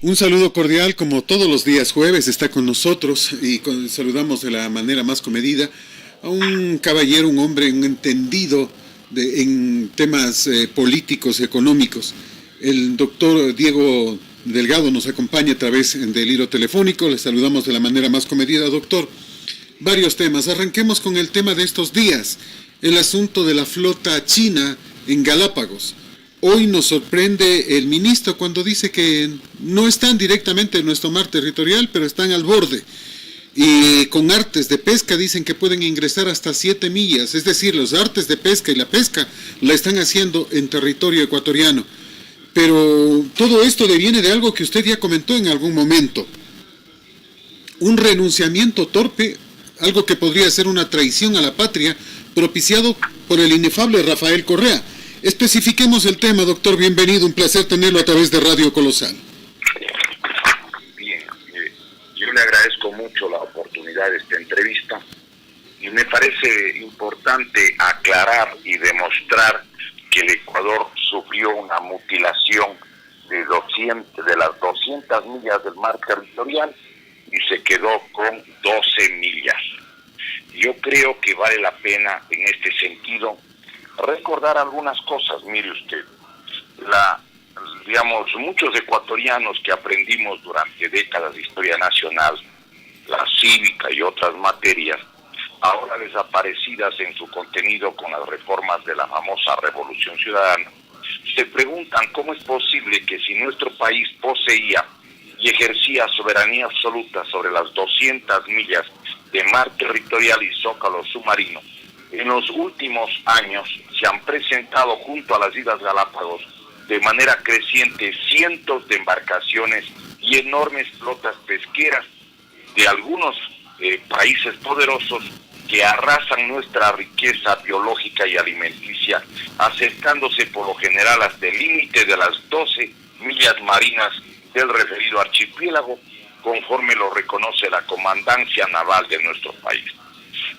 Un saludo cordial, como todos los días jueves, está con nosotros y saludamos de la manera más comedida a un caballero, un hombre, un entendido en temas políticos y económicos. El doctor Diego Delgado nos acompaña a través del hilo telefónico. Le saludamos de la manera más comedida, doctor. Varios temas. Arranquemos con el tema de estos días, el asunto de la flota china en Galápagos. Hoy nos sorprende el ministro cuando dice que no están directamente en nuestro mar territorial, pero están al borde. Y con artes de pesca dicen que pueden ingresar hasta 7 millas, es decir, los artes de pesca y la pesca la están haciendo en territorio ecuatoriano. Pero todo esto deviene de algo que usted ya comentó en algún momento. Un renunciamiento torpe, algo que podría ser una traición a la patria, propiciado por el inefable Rafael Correa. Especifiquemos el tema, doctor. Bienvenido, un placer tenerlo a través de Radio Colosal. Bien, yo le agradezco mucho la oportunidad de esta entrevista y me parece importante aclarar y demostrar que el Ecuador sufrió una mutilación de las 200 millas del mar territorial y se quedó con 12 millas. Yo creo que vale la pena en este sentido recordar algunas cosas. Mire usted, muchos ecuatorianos que aprendimos durante décadas de historia nacional, la cívica y otras materias, ahora desaparecidas en su contenido con las reformas de la famosa Revolución Ciudadana, se preguntan cómo es posible que si nuestro país poseía y ejercía soberanía absoluta sobre las 200 millas de mar territorial y zócalo submarino, en los últimos años se han presentado junto a las Islas Galápagos de manera creciente cientos de embarcaciones y enormes flotas pesqueras de algunos países poderosos que arrasan nuestra riqueza biológica y alimenticia, acercándose por lo general hasta el límite de las 12 millas marinas del referido archipiélago, conforme lo reconoce la Comandancia Naval de nuestro país.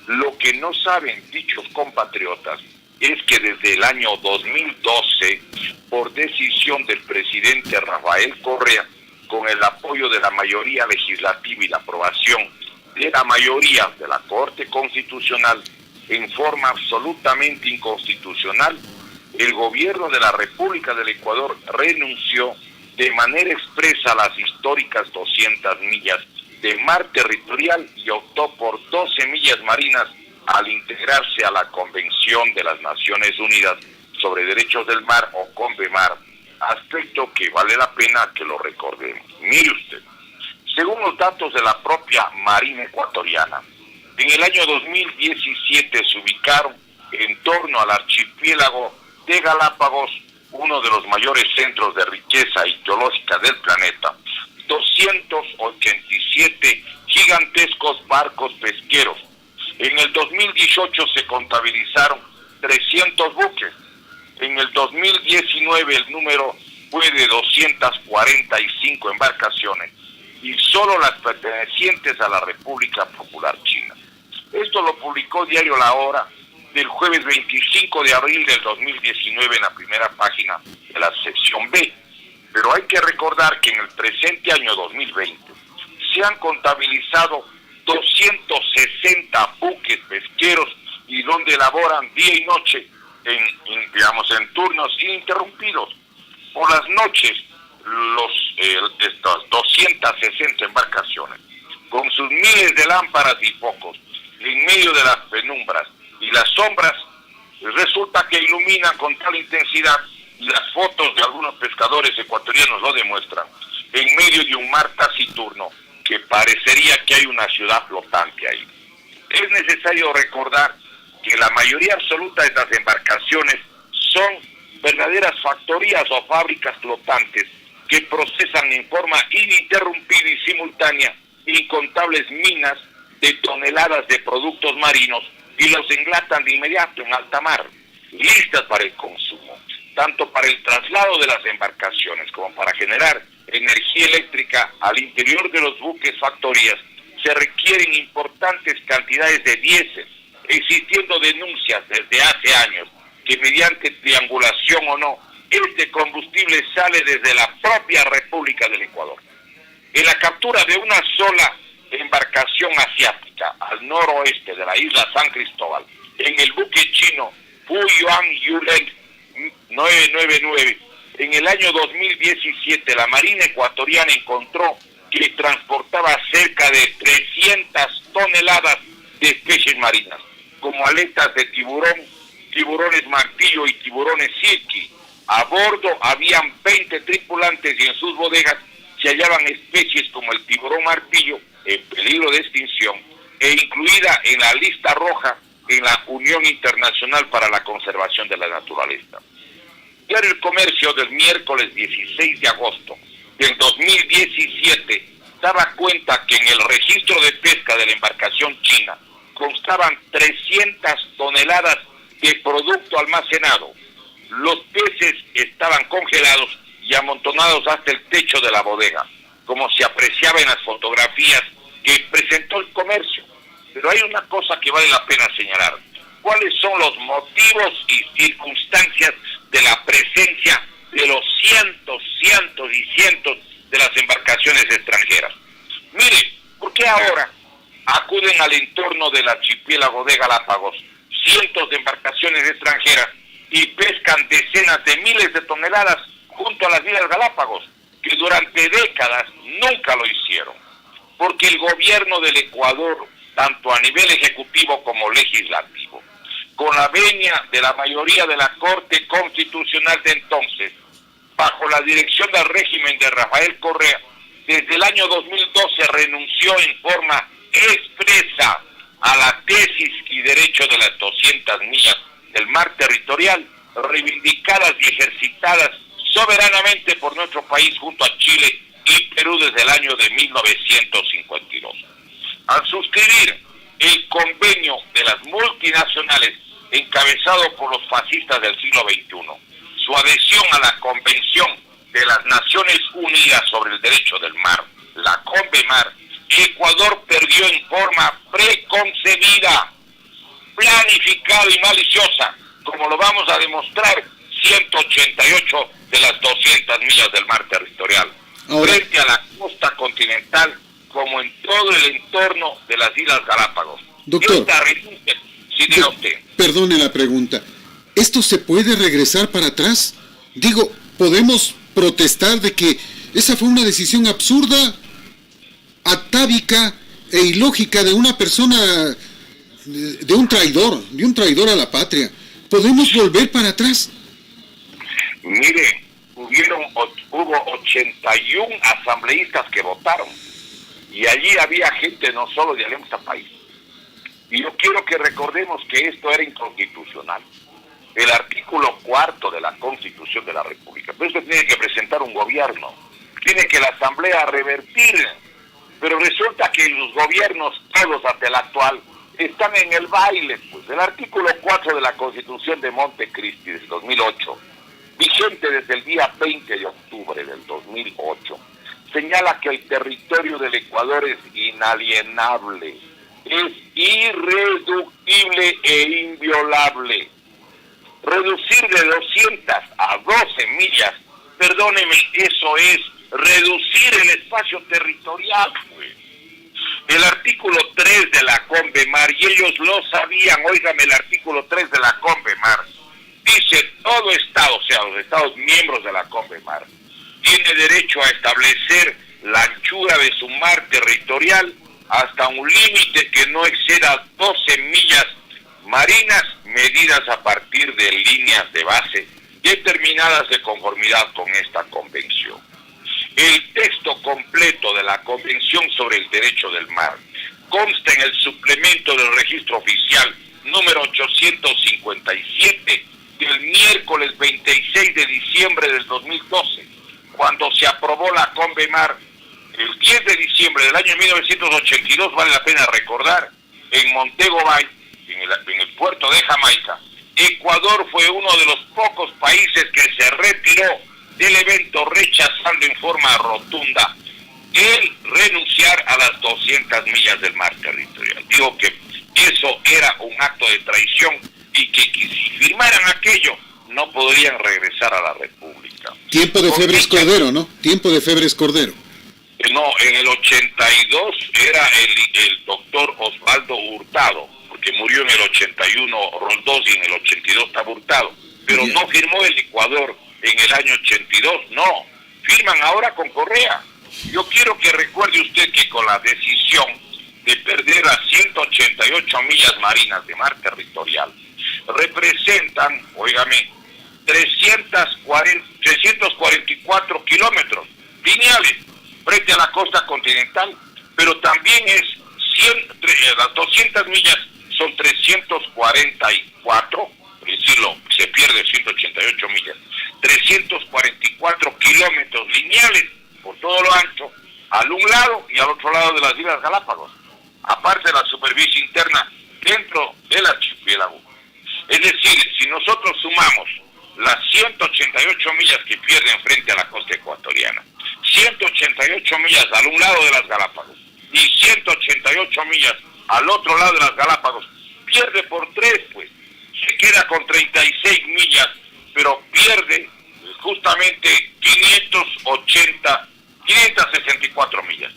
Lo que no saben dichos compatriotas es que desde el año 2012, por decisión del presidente Rafael Correa, con el apoyo de la mayoría legislativa y la aprobación de la mayoría de la Corte Constitucional, en forma absolutamente inconstitucional, el gobierno de la República del Ecuador renunció de manera expresa a las históricas 200 millas de mar territorial y optó por 12 millas marinas al integrarse a la Convención de las Naciones Unidas sobre Derechos del Mar, o CONVEMAR, aspecto que vale la pena que lo recordemos. Mire usted, según los datos de la propia Marina ecuatoriana, en el año 2017 se ubicaron en torno al archipiélago de Galápagos, uno de los mayores centros de riqueza geológica del planeta, 287 gigantescos barcos pesqueros. En el 2018 se contabilizaron 300 buques. En el 2019 el número fue de 245 embarcaciones y solo las pertenecientes a la República Popular China. Esto lo publicó Diario La Hora del jueves 25 de abril del 2019 en la primera página de la sección B. Pero hay que recordar que en el presente año 2020 se han contabilizado 260 buques pesqueros y donde laboran día y noche en turnos ininterrumpidos. Por las noches, estas 260 embarcaciones, con sus miles de lámparas y focos, en medio de las penumbras y las sombras, resulta que iluminan con tal intensidad, y las fotos de algunos pescadores ecuatorianos lo demuestran, en medio de un mar taciturno que parecería que hay una ciudad flotante ahí. Es necesario recordar que la mayoría absoluta de estas embarcaciones son verdaderas factorías o fábricas flotantes que procesan en forma ininterrumpida y simultánea incontables minas de toneladas de productos marinos y los enlatan de inmediato en alta mar, listas para el consumo, tanto para el traslado de las embarcaciones como para generar energía eléctrica al interior de los buques factorías. Se requieren importantes cantidades de diésel, existiendo denuncias desde hace años que mediante triangulación o no, este combustible sale desde la propia República del Ecuador. en la captura de una sola embarcación asiática al noroeste de la isla San Cristóbal, en el buque chino Fuyuan Yuleng 999, en el año 2017 la Marina ecuatoriana encontró que transportaba cerca de 300 toneladas de especies marinas, como aletas de tiburón, tiburones martillo y tiburones silky. A bordo habían 20 tripulantes y en sus bodegas se hallaban especies como el tiburón martillo, en peligro de extinción, e incluida en la lista roja en la Unión Internacional para la Conservación de la Naturaleza. Diario El Comercio del miércoles 16 de agosto del 2017 daba cuenta que en el registro de pesca de la embarcación china constaban 300 toneladas de producto almacenado. Los peces estaban congelados y amontonados hasta el techo de la bodega, como se apreciaba en las fotografías que presentó El Comercio. Pero hay una cosa que vale la pena señalar. ¿Cuáles son los motivos y circunstancias de la presencia de los cientos de las embarcaciones extranjeras? Mire, ¿por qué ahora acuden al entorno del archipiélago de Galápagos cientos de embarcaciones extranjeras y pescan decenas de miles de toneladas junto a las Islas Galápagos, que durante décadas nunca lo hicieron? Porque el gobierno del Ecuador, tanto a nivel ejecutivo como legislativo, con la venia de la mayoría de la Corte Constitucional de entonces, bajo la dirección del régimen de Rafael Correa, desde el año 2012 renunció en forma expresa a la tesis y derecho de las 200 millas del mar territorial, reivindicadas y ejercitadas soberanamente por nuestro país junto a Chile y Perú desde el año de 1952. Al suscribir el convenio de las multinacionales encabezado por los fascistas del siglo XXI, su adhesión a la Convención de las Naciones Unidas sobre el Derecho del Mar, la CONVEMAR, Ecuador perdió en forma preconcebida, planificada y maliciosa, como lo vamos a demostrar 188 de las 200 millas del mar territorial, frente a la costa continental, como en todo el entorno de las Islas Galápagos. Doctor, sí, diga usted. Perdone la pregunta, ¿esto se puede regresar para atrás? Digo, ¿podemos protestar de que esa fue una decisión absurda, atávica e ilógica de una persona, de un traidor a la patria? ¿Podemos volver para atrás? Mire, hubo 81 asambleístas que votaron, y allí había gente no solo de Alianza País. Y yo quiero que recordemos que esto era inconstitucional. El artículo 4 de la Constitución de la República. Pero esto tiene que presentar un gobierno, tiene que la Asamblea revertir. Pero resulta que los gobiernos, todos hasta el actual, están en el baile. Pues el artículo 4 de la Constitución de Montecristi del 2008, vigente desde el día 20 de octubre del 2008, señala que el territorio del Ecuador es inalienable, es irreductible e inviolable. Reducir de 200 a 12 millas, perdóneme, eso es reducir el espacio territorial, pues. El artículo 3 de la CONVEMAR, y ellos lo sabían, óigame, el artículo 3 de la CONVEMAR, dice: todo Estado, o sea, los Estados miembros de la CONVEMAR, tiene derecho a establecer la anchura de su mar territorial hasta un límite que no exceda 12 millas marinas, medidas a partir de líneas de base determinadas de conformidad con esta convención. El texto completo de la Convención sobre el Derecho del Mar consta en el suplemento del registro oficial número 857 del miércoles 26 de diciembre del 2012, cuando se aprobó la CONVEMAR. El 10 de diciembre del año 1982, vale la pena recordar, en Montego Bay, en el puerto de Jamaica, Ecuador fue uno de los pocos países que se retiró del evento, rechazando en forma rotunda el renunciar a las 200 millas del mar territorial. Digo que eso era un acto de traición y que si firmaran aquello no podrían regresar a la República. Tiempo de Febres Cordero, ¿no? Tiempo de Febres Cordero. No, en el 82 era el doctor Osvaldo Hurtado, porque murió en el 81 Roldós y en el 82 estaba Hurtado. Pero no firmó el Ecuador en el año 82, no. Firman ahora con Correa. Yo quiero que recuerde usted que con la decisión de perder las 188 millas marinas de mar territorial, representan, óigame, 344 kilómetros lineales frente a la costa continental, pero también es las 200 millas son 344, es decir, se pierde 188 millas, 344 kilómetros lineales por todo lo ancho, al un lado y al otro lado de las Islas Galápagos, aparte de la superficie interna dentro del archipiélago. Es decir, si nosotros sumamos las 188 millas que pierden frente a la costa ecuatoriana, 188 millas al un lado de las Galápagos y 188 millas al otro lado de las Galápagos, pierde por 3, pues, se queda con 36 millas, pero pierde justamente 564 millas.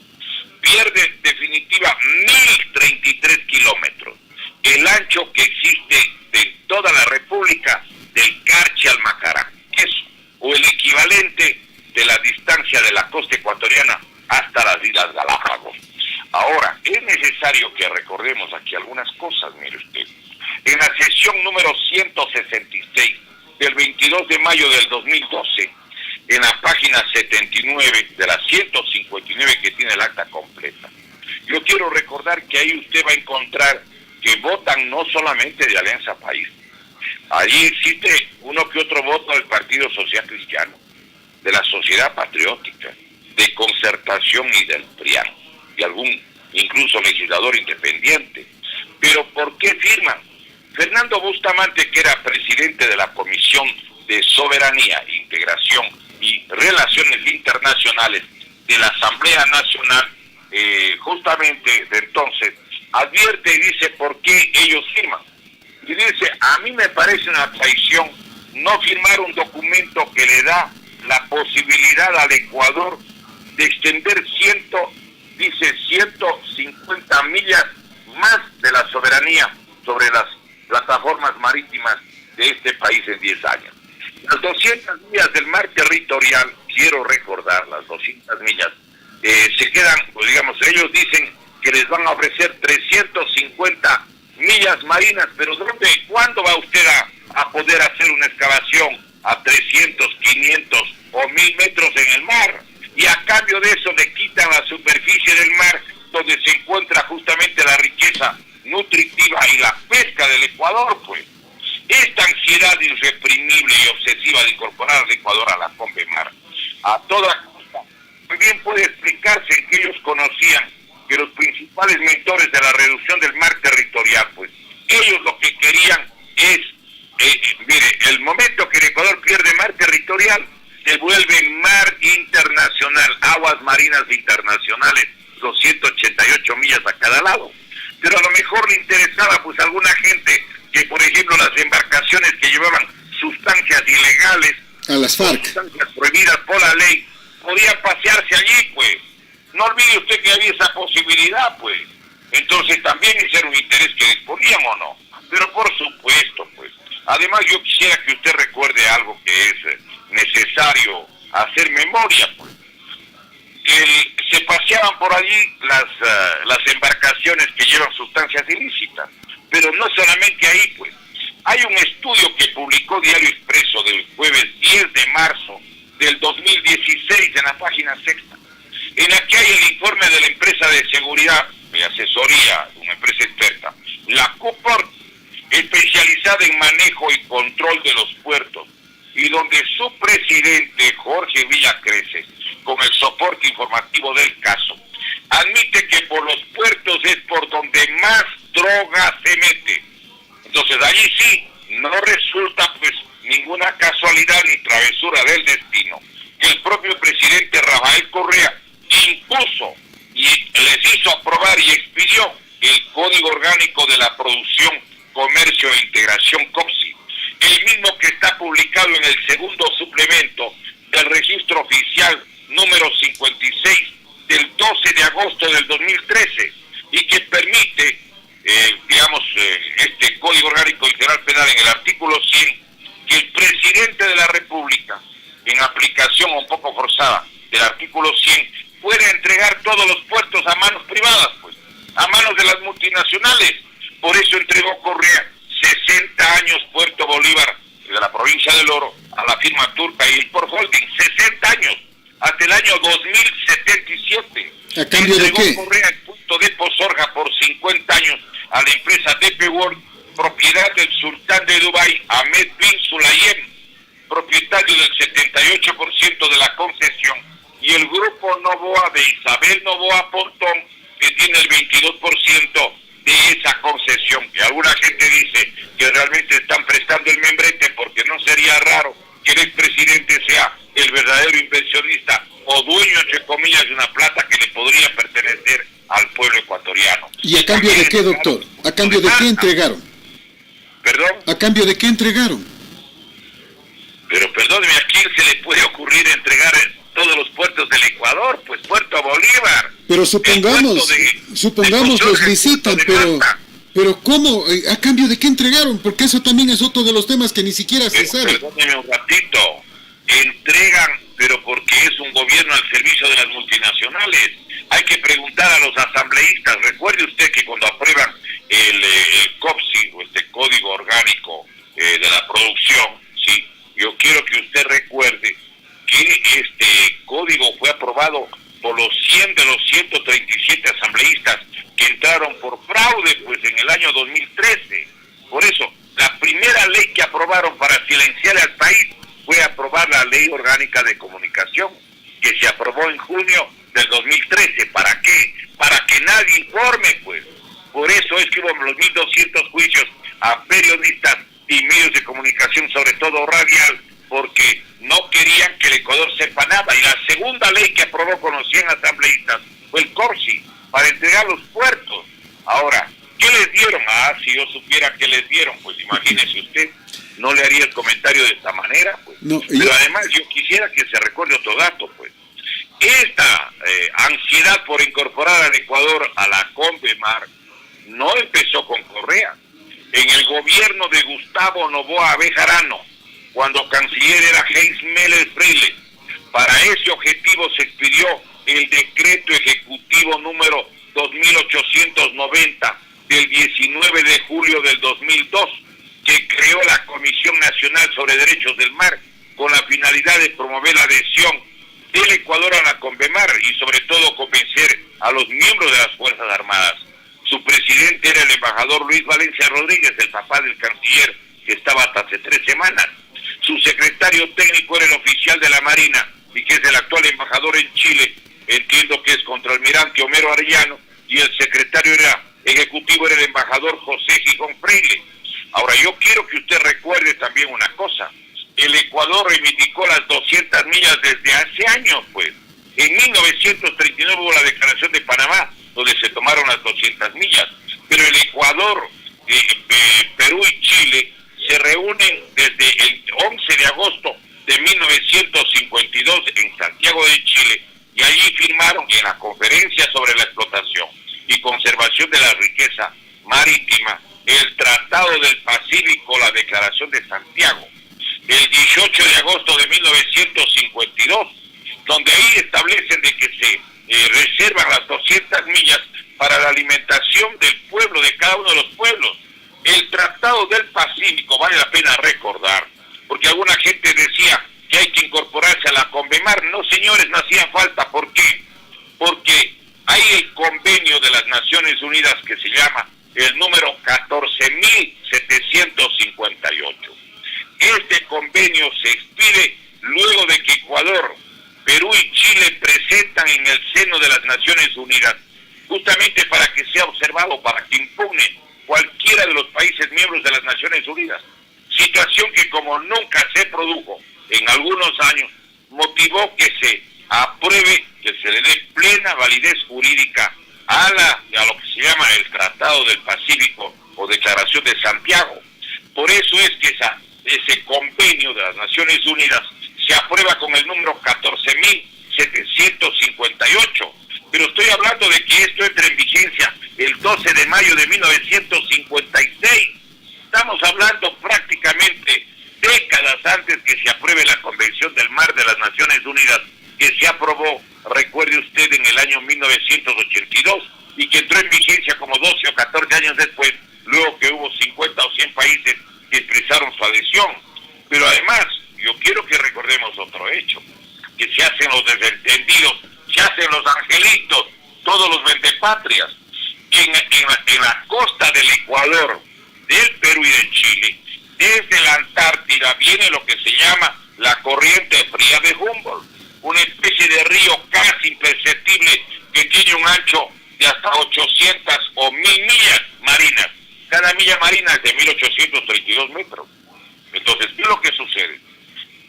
Pierde en definitiva 1033 kilómetros, el ancho que existe en toda la República del Carchi al Macará, eso, o el equivalente de la distancia de la costa ecuatoriana hasta las Islas Galápagos. Ahora, es necesario que recordemos aquí algunas cosas, mire usted. En la sesión número 166 del 22 de mayo del 2012, en la página 79 de la 159 que tiene el acta completa, yo quiero recordar que ahí usted va a encontrar que votan no solamente de Alianza País. Allí existe uno que otro voto del Partido Social Cristiano, de la Sociedad Patriótica, de Concertación y del PRIA, y algún incluso legislador independiente. Pero ¿por qué firman? Fernando Bustamante, que era presidente de la Comisión de Soberanía, Integración y Relaciones Internacionales de la Asamblea Nacional, justamente de entonces, advierte y dice por qué ellos firman. Y dice, a mí me parece una traición no firmar un documento que le da la posibilidad al Ecuador de extender 150 millas más de la soberanía sobre las plataformas marítimas de este país en 10 años. Las 200 millas del mar territorial, quiero recordar, las 200 millas, se quedan, pues digamos, ellos dicen que les van a ofrecer 350 millas marinas, pero ¿dónde, cuándo va usted a poder hacer una excavación a 300, 500 o 1000 metros en el mar? Y a cambio de eso le quitan la superficie del mar donde se encuentra justamente la riqueza nutritiva y la pesca del Ecuador, pues. Esta ansiedad irreprimible y obsesiva de incorporar al Ecuador a la CONVEMAR a toda costa, también puede explicarse en que ellos conocían que los principales mentores de la reducción del mar territorial, pues, ellos lo que querían es, mire, el momento que el Ecuador pierde mar territorial, se vuelve mar internacional, aguas marinas internacionales, 288 millas a cada lado. Pero a lo mejor le interesaba, pues, a alguna gente que, por ejemplo, las embarcaciones que llevaban sustancias ilegales, a las FARC, sustancias prohibidas por la ley, podían pasearse allí, pues. No olvide usted que había esa posibilidad, pues. Entonces también ese era un interés que disponían, ¿o no? Pero por supuesto, pues. Además, yo quisiera que usted recuerde algo que es necesario hacer memoria, pues. Se paseaban por allí las embarcaciones que llevan sustancias ilícitas, pero no solamente ahí, pues. Hay un estudio que publicó Diario Expreso del jueves 10 de marzo del 2016 en la página sexta, en la que hay el informe de la empresa de seguridad de asesoría, una empresa experta, la CUPORT, especializada en manejo y control de los puertos, y donde su presidente, Jorge Villacreces, con el soporte informativo del caso, admite que por los puertos es por donde más droga se mete. Entonces allí sí, no resulta pues ninguna casualidad ni travesura del destino que el propio presidente Rafael Correa impuso y les hizo aprobar y expidió el Código Orgánico de la Producción, Comercio e Integración COPSI, el mismo que está publicado en el segundo suplemento del registro oficial número 56 del República, en aplicación un poco forzada del artículo 100, puede entregar todos los puertos a manos privadas, pues, a manos de las multinacionales. Por eso entregó Correa 60 años Puerto Bolívar de la provincia del Oro a la firma turca y el Port Holding, 60 años, hasta el año 2077. ¿A cambio de qué? Correa el punto de Pozorga por 50 años a la empresa DP World, propiedad del sultán de Dubái, Ahmed bin Sulayem, propietario del 78% de la concesión, y el grupo Novoa de Isabel Novoa Pontón, que tiene el 22% de esa concesión, que alguna gente dice que realmente están prestando el membrete, porque no sería raro que el expresidente sea el verdadero inversionista o dueño, entre comillas, de una plata que le podría pertenecer al pueblo ecuatoriano. ¿Y a cambio de qué, doctor? ¿A cambio de qué entregaron? ¿Perdón? ¿A cambio de qué entregaron? Pero perdóneme, ¿a quién se le puede ocurrir entregar todos los puertos del Ecuador? Pues Puerto Bolívar. Pero supongamos los licitan, pero ¿cómo? ¿A cambio de qué entregaron? Porque eso también es otro de los temas que ni siquiera se sabe. Perdóneme un ratito, entregan, pero porque es un gobierno al servicio de las multinacionales. Hay que preguntar a los asambleístas. Recuerde usted que cuando aprueban el COPSI, o este Código Orgánico de la Producción, ¿sí? Yo quiero que usted recuerde que este código fue aprobado por los 100 de los 137 asambleístas que entraron por fraude, pues, en el año 2013. Por eso, la primera ley que aprobaron para silenciar al país fue aprobar la Ley Orgánica de Comunicación, que se aprobó en junio del 2013. ¿Para qué? Para que nadie informe, pues. Por eso es que hubo los 1.200 juicios a periodistas y medios de comunicación, sobre todo radial, porque no querían que el Ecuador sepa nada. Y la segunda ley que aprobó con los 100 asambleístas fue el CORSI, para entregar los puertos. Ahora, ¿qué les dieron? Si yo supiera qué les dieron, pues imagínese usted, no le haría el comentario de esta manera, pues. No, pero además yo quisiera que se recuerde otro dato, pues. Esta ansiedad por incorporar al Ecuador a la CONVEMAR no empezó con Correa. En el gobierno de Gustavo Noboa Bejarano, cuando canciller era Heinz Meller Freile, para ese objetivo se expidió el decreto ejecutivo número 2890 del 19 de julio del 2002, que creó la Comisión Nacional sobre Derechos del Mar, con la finalidad de promover la adhesión del Ecuador a la CONVEMAR y sobre todo convencer a los miembros de las Fuerzas Armadas. Su presidente era el embajador Luis Valencia Rodríguez, el papá del canciller, que estaba hasta hace 3 semanas. Su secretario técnico era el oficial de la Marina, y que es el actual embajador en Chile, entiendo que es contraalmirante Homero Arellano, y el secretario ejecutivo era el embajador José Gijón Freile. Ahora, yo quiero que usted recuerde también una cosa. El Ecuador reivindicó las 200 millas desde hace años, pues. En 1939 hubo la Declaración de Panamá, donde se tomaron las 200 millas. Pero el Ecuador, Perú y Chile se reúnen desde el 11 de agosto de 1952 en Santiago de Chile, y allí firmaron en la Conferencia sobre la Explotación y Conservación de la Riqueza Marítima el Tratado del Pacífico, la Declaración de Santiago, el 18 de agosto de 1952, donde ahí establecen de que se reservan las 200 millas para la alimentación del pueblo, de cada uno de los pueblos. El Tratado del Pacífico, vale la pena recordar, porque alguna gente decía que hay que incorporarse a la CONVEMAR. No, señores, no hacía falta. ¿Por qué? Porque hay el convenio de las Naciones Unidas que se llama el número 14.758. Este convenio se expide luego de que Ecuador, Perú y Chile presentan en el seno de las Naciones Unidas, justamente para que sea observado, para que impugne cualquiera de los países miembros de las Naciones Unidas. Situación que, como nunca se produjo en algunos años, motivó que se apruebe, que se le dé plena validez jurídica a lo que se llama el Tratado del Pacífico o Declaración de Santiago. Por eso es que ese convenio de las Naciones Unidas se aprueba con el número 14.758. Pero estoy hablando de que esto entra en vigencia el 12 de mayo de 1956. Estamos hablando prácticamente décadas antes que se apruebe apruebe la Convención del Mar de las Naciones Unidas, que se aprobó, recuerde usted, en el año 1982, y que entró en vigencia como 12 o 14 años después, luego que hubo 50 o 100 países que expresaron su adhesión. Pero además, yo quiero que recordemos otro hecho, que se hacen los desentendidos, se hacen los angelitos, todos los vendepatrias. En la costa del Ecuador, del Perú y de Chile, desde la Antártida viene lo que se llama la corriente fría de Humboldt, una especie de río casi imperceptible que tiene un ancho de hasta 800 o 1000 millas marinas. Cada milla marina es de 1832 metros. Entonces, ¿qué es lo que sucede?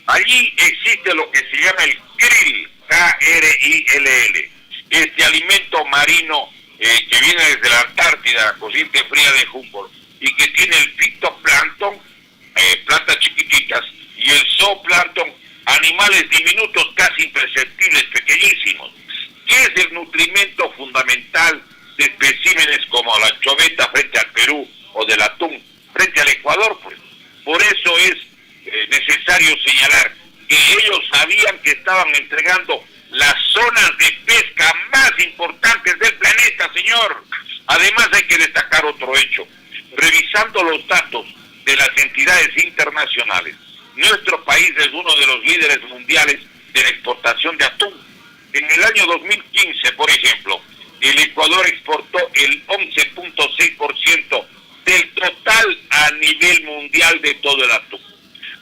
Allí existe lo que se llama el krill, Krill, este alimento marino que viene desde la Antártida, la corriente fría de Humboldt, y que tiene el fitoplancton, plantas chiquititas, y el zooplancton, animales diminutos, casi imperceptibles, pequeñísimos, que es el nutrimento fundamental de especímenes como la anchoveta frente al Perú o del atún frente al Ecuador, pues. Por eso es necesario señalar que ellos sabían que estaban entregando las zonas de pesca más importantes del planeta, señor. Además hay que destacar otro hecho. Revisando los datos de las entidades internacionales, nuestro país es uno de los líderes mundiales de la exportación de atún. En el año 2015, por ejemplo, el Ecuador exportó el 11.6% del total a nivel mundial de todo el atún,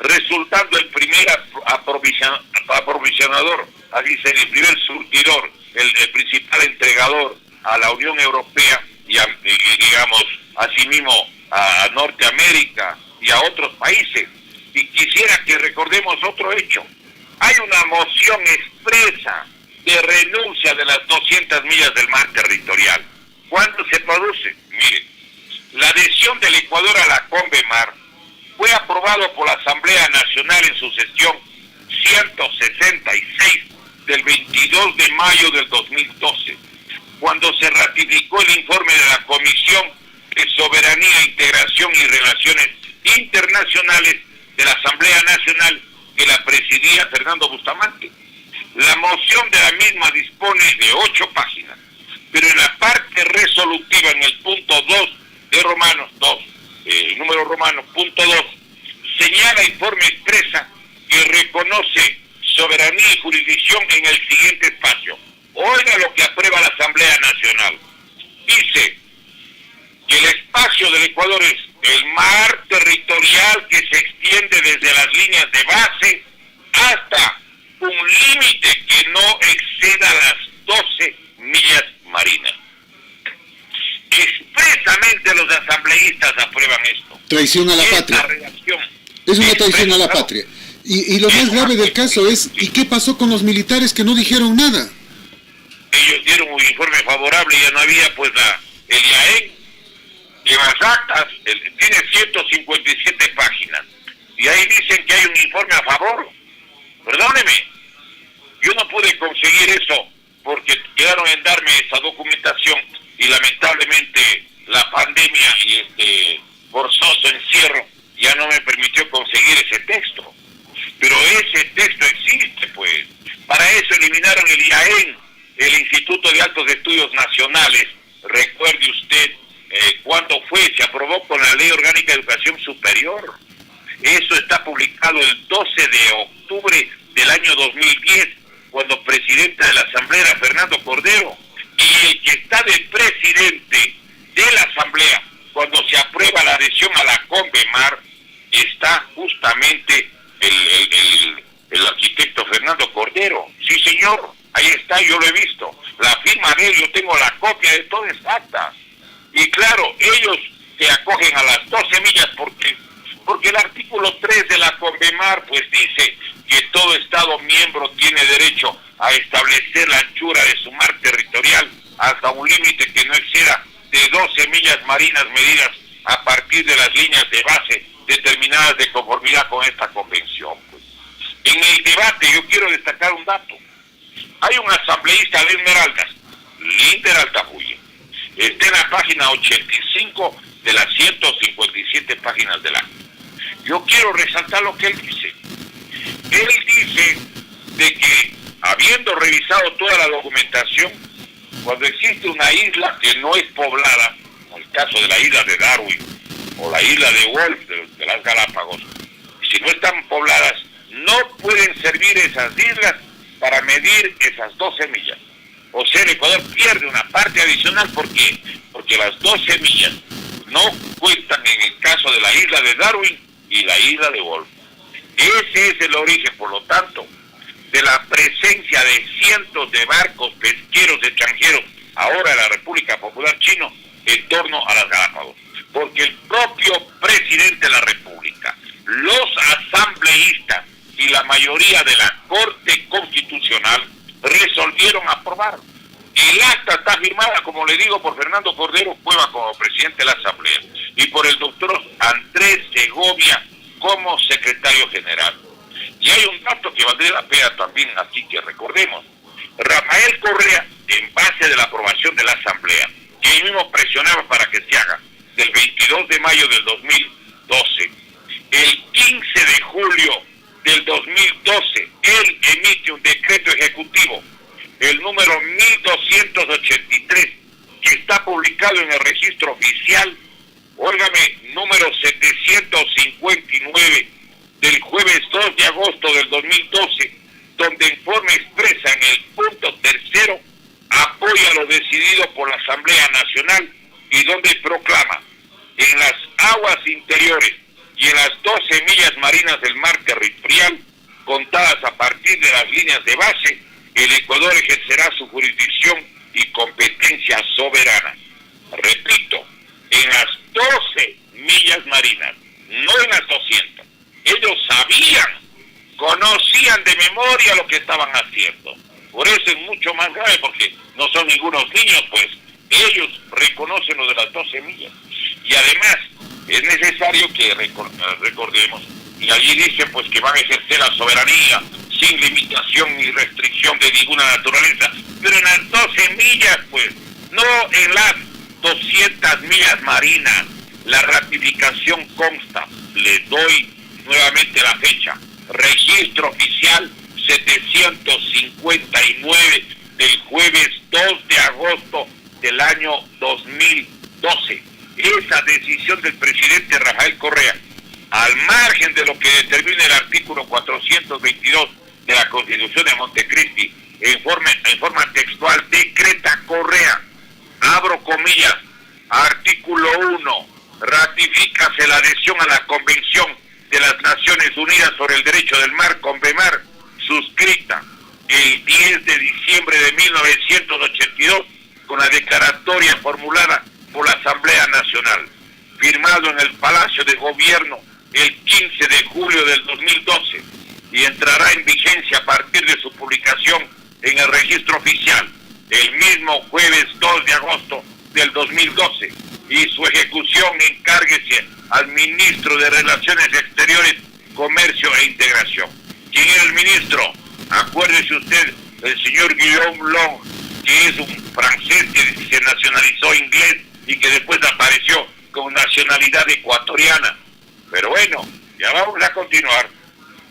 resultando el primer aprovisionador, así se dice, el primer surtidor, el principal entregador a la Unión Europea y digamos, asimismo a Norteamérica y a otros países. Y quisiera que recordemos otro hecho. Hay una moción expresa de renuncia de las 200 millas del mar territorial. ¿Cuándo se produce? Miren, la adhesión del Ecuador a la CONVEMAR fue aprobado por la Asamblea Nacional en su sesión 166 del 22 de mayo del 2012, cuando se ratificó el informe de la Comisión de Soberanía, Integración y Relaciones Internacionales de la Asamblea Nacional, que la presidía Fernando Bustamante. La moción de la misma dispone de 8 páginas, pero en la parte resolutiva, en el punto 2 de Romanos 2, número romano, punto 2, señala y forma expresa que reconoce soberanía y jurisdicción en el siguiente espacio. Oiga lo que aprueba la Asamblea Nacional. Dice que el espacio del Ecuador es el mar territorial que se extiende desde las líneas de base hasta un límite que no exceda las 12 millas marinas. Expresamente los asambleístas aprueban esto. Traición a la patria. Es una traición a la patria. Y lo más grave del caso es, ¿y qué pasó con los militares que no dijeron nada? Ellos dieron un informe favorable, ya no había pues el IAEN, y las actas, tiene 157 páginas, y ahí dicen que hay un informe a favor. Perdóneme, yo no pude conseguir eso porque quedaron en darme esa documentación y lamentablemente la pandemia y este forzoso encierro ya no me permitió conseguir ese texto. Pero ese texto existe, pues. Para eso eliminaron el IAEN, el Instituto de Altos Estudios Nacionales. Recuerde usted cuándo fue, se aprobó con la Ley Orgánica de Educación Superior. Eso está publicado el 12 de octubre del año 2010, cuando presidente de la Asamblea era Fernando Cordero. Y el que está de presidente de la Asamblea, cuando se aprueba la adhesión a la CONVEMAR, está justamente el arquitecto Fernando Cordero. Sí, señor, ahí está, yo lo he visto. La firma de él, yo tengo la copia de todas las actas. Y claro, ellos se acogen a las 12 millas porque el artículo 3 de la CONVEMAR pues dice que todo Estado miembro tiene derecho a establecer la anchura de su mar territorial hasta un límite que no exceda de 12 millas marinas medidas a partir de las líneas de base determinadas de conformidad con esta convención. Pues. En el debate yo quiero destacar un dato. Hay un asambleísta de Esmeraldas, Linder Altafulla, está en la página 85 de las 157 páginas del acta. Yo quiero resaltar lo que él dice. Él dice de que, habiendo revisado toda la documentación, cuando existe una isla que no es poblada, como el caso de la isla de Darwin o la isla de Wolf de las Galápagos, si no están pobladas, no pueden servir esas islas para medir esas 12 millas. O sea, el Ecuador pierde una parte adicional. ¿Por qué? Porque las 12 millas no cuentan en el caso de la isla de Darwin y la isla de Wolf. Ese es el origen, por lo tanto, de la presencia de cientos de barcos pesqueros extranjeros ahora en la República Popular China en torno a las Galápagos. Porque el propio presidente de la República, los asambleístas y la mayoría de la Corte Constitucional resolvieron aprobar. El acta está firmada, como le digo, por Fernando Cordero Cueva como presidente de la Asamblea y por el doctor Andrés Segovia como secretario general. Y hay un dato que valdría la pena también, así que recordemos. Rafael Correa, en base de la aprobación de la Asamblea, que él mismo presionaba para que se haga, del 22 de mayo del 2012, el 15 de julio del 2012, él emite un decreto ejecutivo, el número 1283, que está publicado en el registro oficial, óigame, número 759, del jueves 2 de agosto del 2012, donde en forma expresa en el punto tercero apoya lo decidido por la Asamblea Nacional y donde proclama: en las aguas interiores y en las 12 millas marinas del mar territorial, contadas a partir de las líneas de base, el Ecuador ejercerá su jurisdicción y competencia soberana. Repito, en las 12 millas marinas, no en las 200. Ellos sabían, conocían de memoria lo que estaban haciendo. Por eso es mucho más grave, porque no son ningunos niños, pues ellos reconocen lo de las 12 millas. Y además es necesario que recordemos, y allí dice pues que van a ejercer la soberanía sin limitación ni restricción de ninguna naturaleza, pero en las 12 millas, pues, no en las 200 millas marinas. La ratificación consta, le doy nuevamente la fecha, registro oficial 759 del jueves 2 de agosto del año 2012. Esa decisión del presidente Rafael Correa, al margen de lo que determina el artículo 422 de la Constitución de Montecristi, en forma textual, decreta Correa, abro comillas, artículo 1, ratifícase la adhesión a la Convención de las Naciones Unidas sobre el Derecho del Mar, CONVEMAR, suscrita el 10 de diciembre de 1982, con la declaratoria formulada por la Asamblea Nacional, firmado en el Palacio de Gobierno el 15 de julio del 2012, y entrará en vigencia a partir de su publicación en el registro oficial el mismo jueves 2 de agosto del 2012, y su ejecución encárguese al ministro de Relaciones Exteriores, Comercio e Integración. ¿Quién era el ministro? Acuérdese usted, el señor Guillaume Long, que es un francés que se nacionalizó inglés y que después apareció con nacionalidad ecuatoriana. Pero bueno, ya vamos a continuar.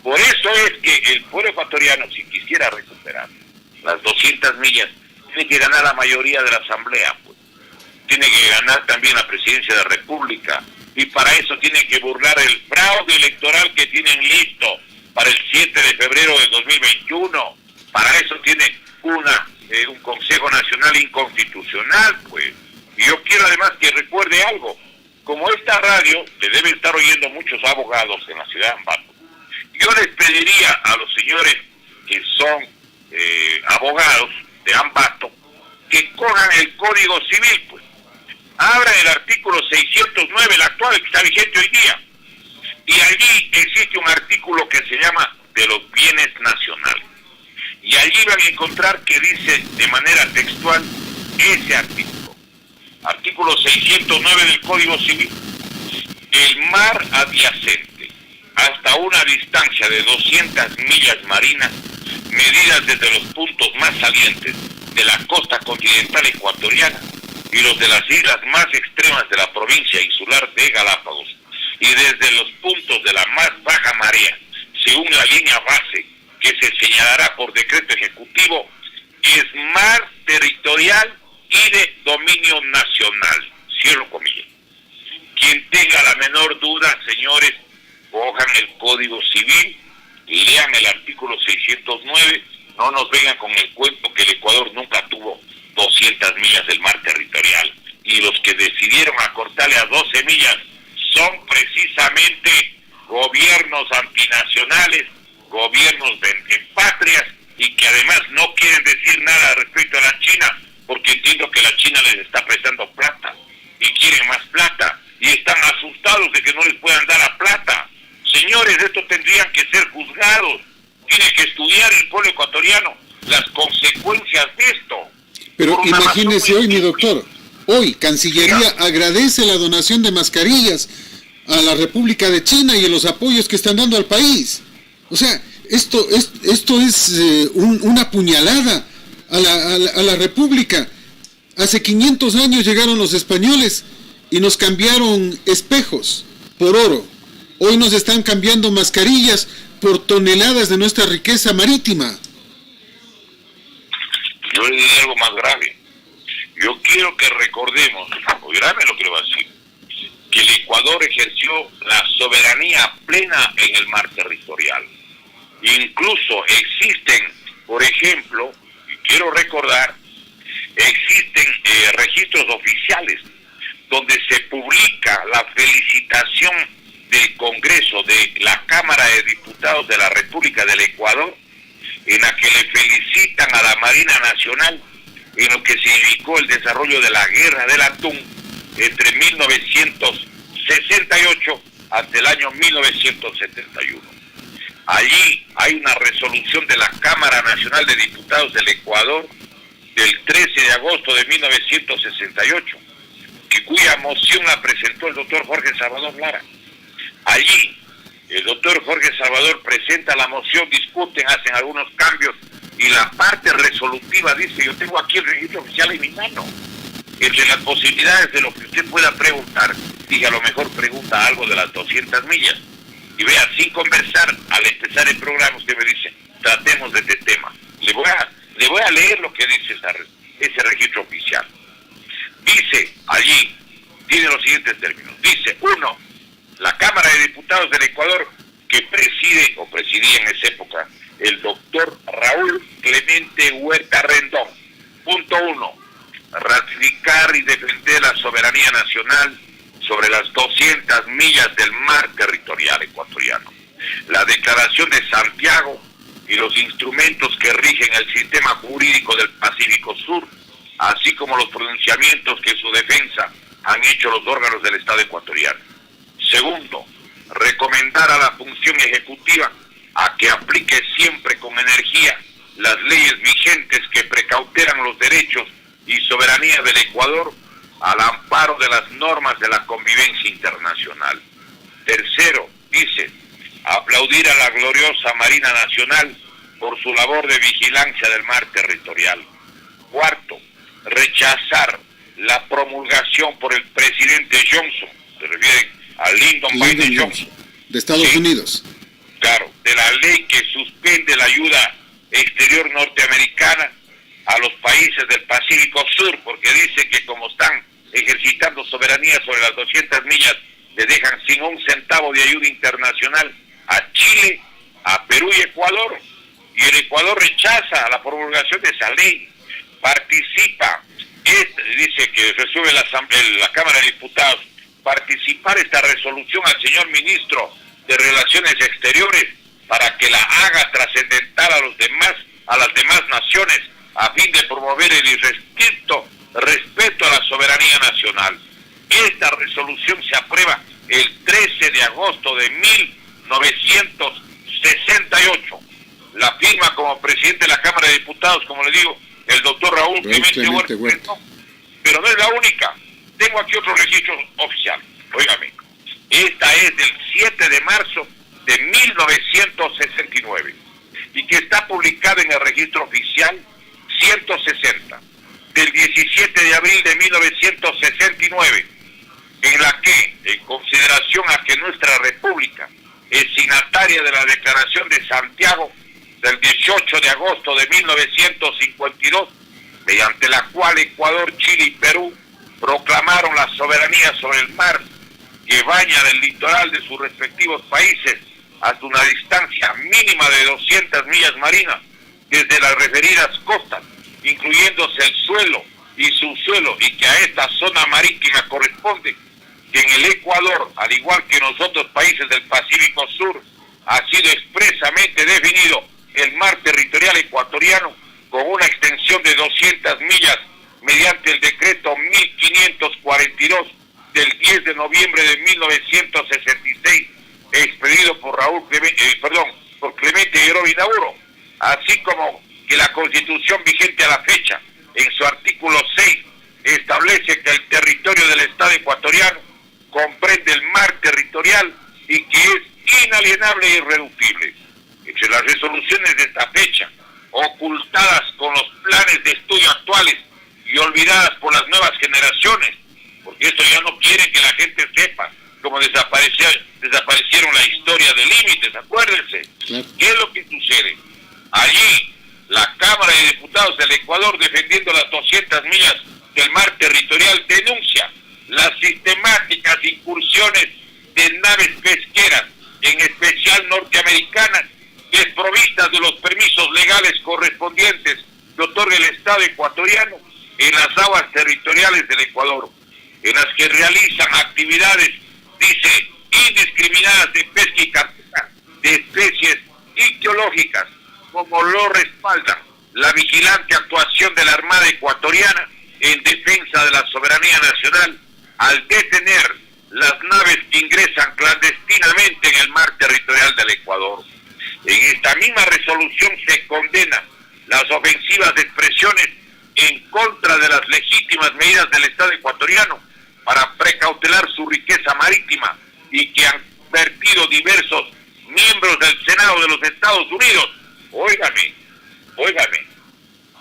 Por eso es que el pueblo ecuatoriano, si quisiera recuperar las 200 millas, tiene que ganar la mayoría de la Asamblea, pues. Tiene que ganar también la presidencia de la República, y para eso tiene que burlar el fraude electoral que tienen listo para el 7 de febrero de 2021. Para eso tiene un Consejo Nacional inconstitucional, pues. Y yo quiero además que recuerde algo. Como esta radio le debe estar oyendo muchos abogados en la ciudad de Ambato, yo les pediría a los señores que son abogados de Ambato que cojan el Código Civil, pues. Abran el artículo 609, el actual que está vigente hoy día, y allí existe un artículo que se llama de los bienes nacionales, y allí van a encontrar que dice de manera textual ese artículo 609 del Código Civil: el mar adyacente hasta una distancia de 200 millas marinas, medidas desde los puntos más salientes de la costa continental ecuatoriana y los de las islas más extremas de la provincia insular de Galápagos, y desde los puntos de la más baja marea según la línea base que se señalará por decreto ejecutivo, es mar territorial y de dominio nacional. Cierro comillas. Quien tenga la menor duda, señores, cojan el Código Civil, lean el artículo 609, no nos vengan con el cuento que el Ecuador nunca tuvo 200 millas del mar territorial. Y los que decidieron acortarle a 12 millas son precisamente gobiernos antinacionales, gobiernos vendepatrias, y que además no quieren decir nada respecto a la China, porque entiendo que la China les está prestando plata y quieren más plata y están asustados de que no les puedan dar la plata. Señores, estos tendrían que ser juzgados. Tiene que estudiar el pueblo ecuatoriano las consecuencias de esto. Pero imagínese hoy, mi doctor, hoy Cancillería agradece la donación de mascarillas a la República de China y los apoyos que están dando al país. O sea, esto es una puñalada a la República. Hace 500 años llegaron los españoles y nos cambiaron espejos por oro. Hoy nos están cambiando mascarillas por toneladas de nuestra riqueza marítima. Yo le diré algo más grave. Yo quiero que recordemos, oiganme lo que le voy a decir, que el Ecuador ejerció la soberanía plena en el mar territorial. Incluso existen, por ejemplo, y quiero recordar, existen registros oficiales donde se publica la felicitación del Congreso de la Cámara de Diputados de la República del Ecuador, en la que le felicitan a la Marina Nacional en lo que significó el desarrollo de la Guerra del Atún entre 1968 hasta el año 1971. Allí hay una resolución de la Cámara Nacional de Diputados del Ecuador del 13 de agosto de 1968, cuya moción la presentó el doctor Jorge Salvador Lara. Allí, el doctor Jorge Salvador presenta la moción, discuten, hacen algunos cambios, y la parte resolutiva dice, yo tengo aquí el registro oficial en mi mano, entre las posibilidades de lo que usted pueda preguntar, y a lo mejor pregunta algo de las 200 millas, y vea, sin conversar, al empezar el programa, usted me dice, tratemos de este tema. Le voy a leer lo que dice ese registro oficial. Dice allí, tiene los siguientes términos. Dice, 1, la Cámara de Diputados del Ecuador, que preside o presidía en esa época el doctor Raúl Clemente Huerta Rendón. Punto 1, ratificar y defender la soberanía nacional sobre las 200 millas del mar territorial ecuatoriano. La Declaración de Santiago y los instrumentos que rigen el sistema jurídico del Pacífico Sur, así como los pronunciamientos que en su defensa han hecho los órganos del Estado ecuatoriano. Segundo, recomendar a la función ejecutiva a que aplique siempre con energía las leyes vigentes que precauteran los derechos y soberanía del Ecuador al amparo de las normas de la convivencia internacional. Tercero, dice, aplaudir a la gloriosa Marina Nacional por su labor de vigilancia del mar territorial. Cuarto, rechazar la promulgación por el presidente Johnson, se refiere a Lyndon Baines Johnson, de Estados Unidos. Claro, de la ley que suspende la ayuda exterior norteamericana a los países del Pacífico Sur, porque dice que como están ejercitando soberanía sobre las 200 millas, le dejan sin un centavo de ayuda internacional a Chile, a Perú y Ecuador, y el Ecuador rechaza la promulgación de esa ley, participa, dice que resuelve la Cámara de Diputados, participar esta resolución al señor ministro de Relaciones Exteriores para que la haga trascendental a las demás naciones a fin de promover el irrestricto respeto a la soberanía nacional. Esta resolución se aprueba el 13 de agosto de 1968. La firma como presidente de la Cámara de Diputados, como le digo, el doctor Raúl Clemente Huerta. Pero no es la única. Tengo aquí otro registro oficial. Óigame, esta es del 7 de marzo de 1969 y que está publicada en el registro oficial 160 del 17 de abril de 1969, en la que, en consideración a que nuestra república es signataria de la Declaración de Santiago del 18 de agosto de 1952, mediante la cual Ecuador, Chile y Perú proclamaron la soberanía sobre el mar que baña el litoral de sus respectivos países hasta una distancia mínima de 200 millas marinas desde las referidas costas, incluyéndose el suelo y subsuelo, y que a esta zona marítima corresponde que en el Ecuador, al igual que en los otros países del Pacífico Sur, ha sido expresamente definido el mar territorial ecuatoriano con una extensión de 200 millas mediante el decreto 1542 del 10 de noviembre de 1966, expedido por por Clemente Guerrero Inauro, así como que la Constitución vigente a la fecha, en su artículo 6, establece que el territorio del Estado ecuatoriano comprende el mar territorial y que es inalienable e irreductible. Entre las resoluciones de esta fecha, ocultadas con los planes de estudio actuales y olvidadas por las nuevas generaciones, porque esto ya no quiere que la gente sepa cómo desaparecieron la historia de límites, acuérdense. Claro. ¿Qué es lo que sucede? Allí, la Cámara de Diputados del Ecuador, defendiendo las 200 millas del mar territorial, denuncia las sistemáticas incursiones de naves pesqueras, en especial norteamericanas, desprovistas de los permisos legales correspondientes que otorga el Estado ecuatoriano en las aguas territoriales del Ecuador, en las que realizan actividades, dice, indiscriminadas de pesca y captura de especies ictiológicas, como lo respaldan la vigilante actuación de la Armada ecuatoriana en defensa de la soberanía nacional al detener las naves que ingresan clandestinamente en el mar territorial del Ecuador. En esta misma resolución se condena las ofensivas expresiones en contra de las legítimas medidas del Estado ecuatoriano para precautelar su riqueza marítima y que han vertido diversos miembros del Senado de los Estados Unidos. Óigame,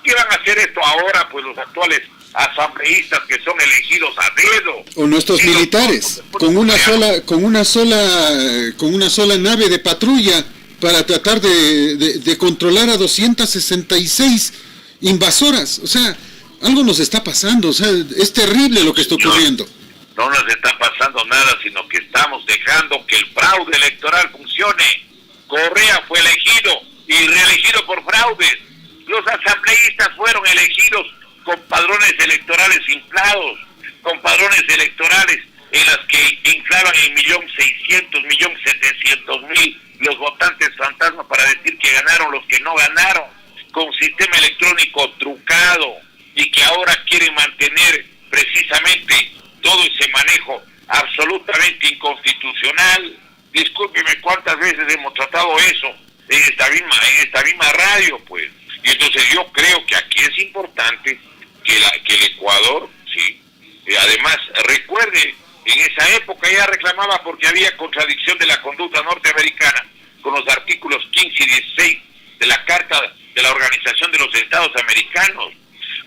¿qué van a hacer esto ahora? Pues los actuales asambleístas que son elegidos a dedo. O nuestros militares, con una sola nave de patrulla para tratar de controlar a 266 invasoras. O sea, algo nos está pasando, o sea, es terrible lo que está ocurriendo. No nos está pasando nada, sino que estamos dejando que el fraude electoral funcione. Correa fue elegido y reelegido por fraudes. Los asambleístas fueron elegidos con padrones electorales inflados, con padrones electorales en las que inflaban en 1.600.000, 1.700.000 los votantes fantasma para decir que ganaron los que no ganaron, con sistema electrónico trucado, y que ahora quieren mantener precisamente todo ese manejo absolutamente inconstitucional. Discúlpeme, cuántas veces hemos tratado eso en esta misma radio, pues. Y entonces yo creo que aquí es importante que el Ecuador, sí, además recuerde, en esa época ya reclamaba porque había contradicción de la conducta norteamericana con los artículos 15 y 16 de la Carta de la Organización de los Estados Americanos.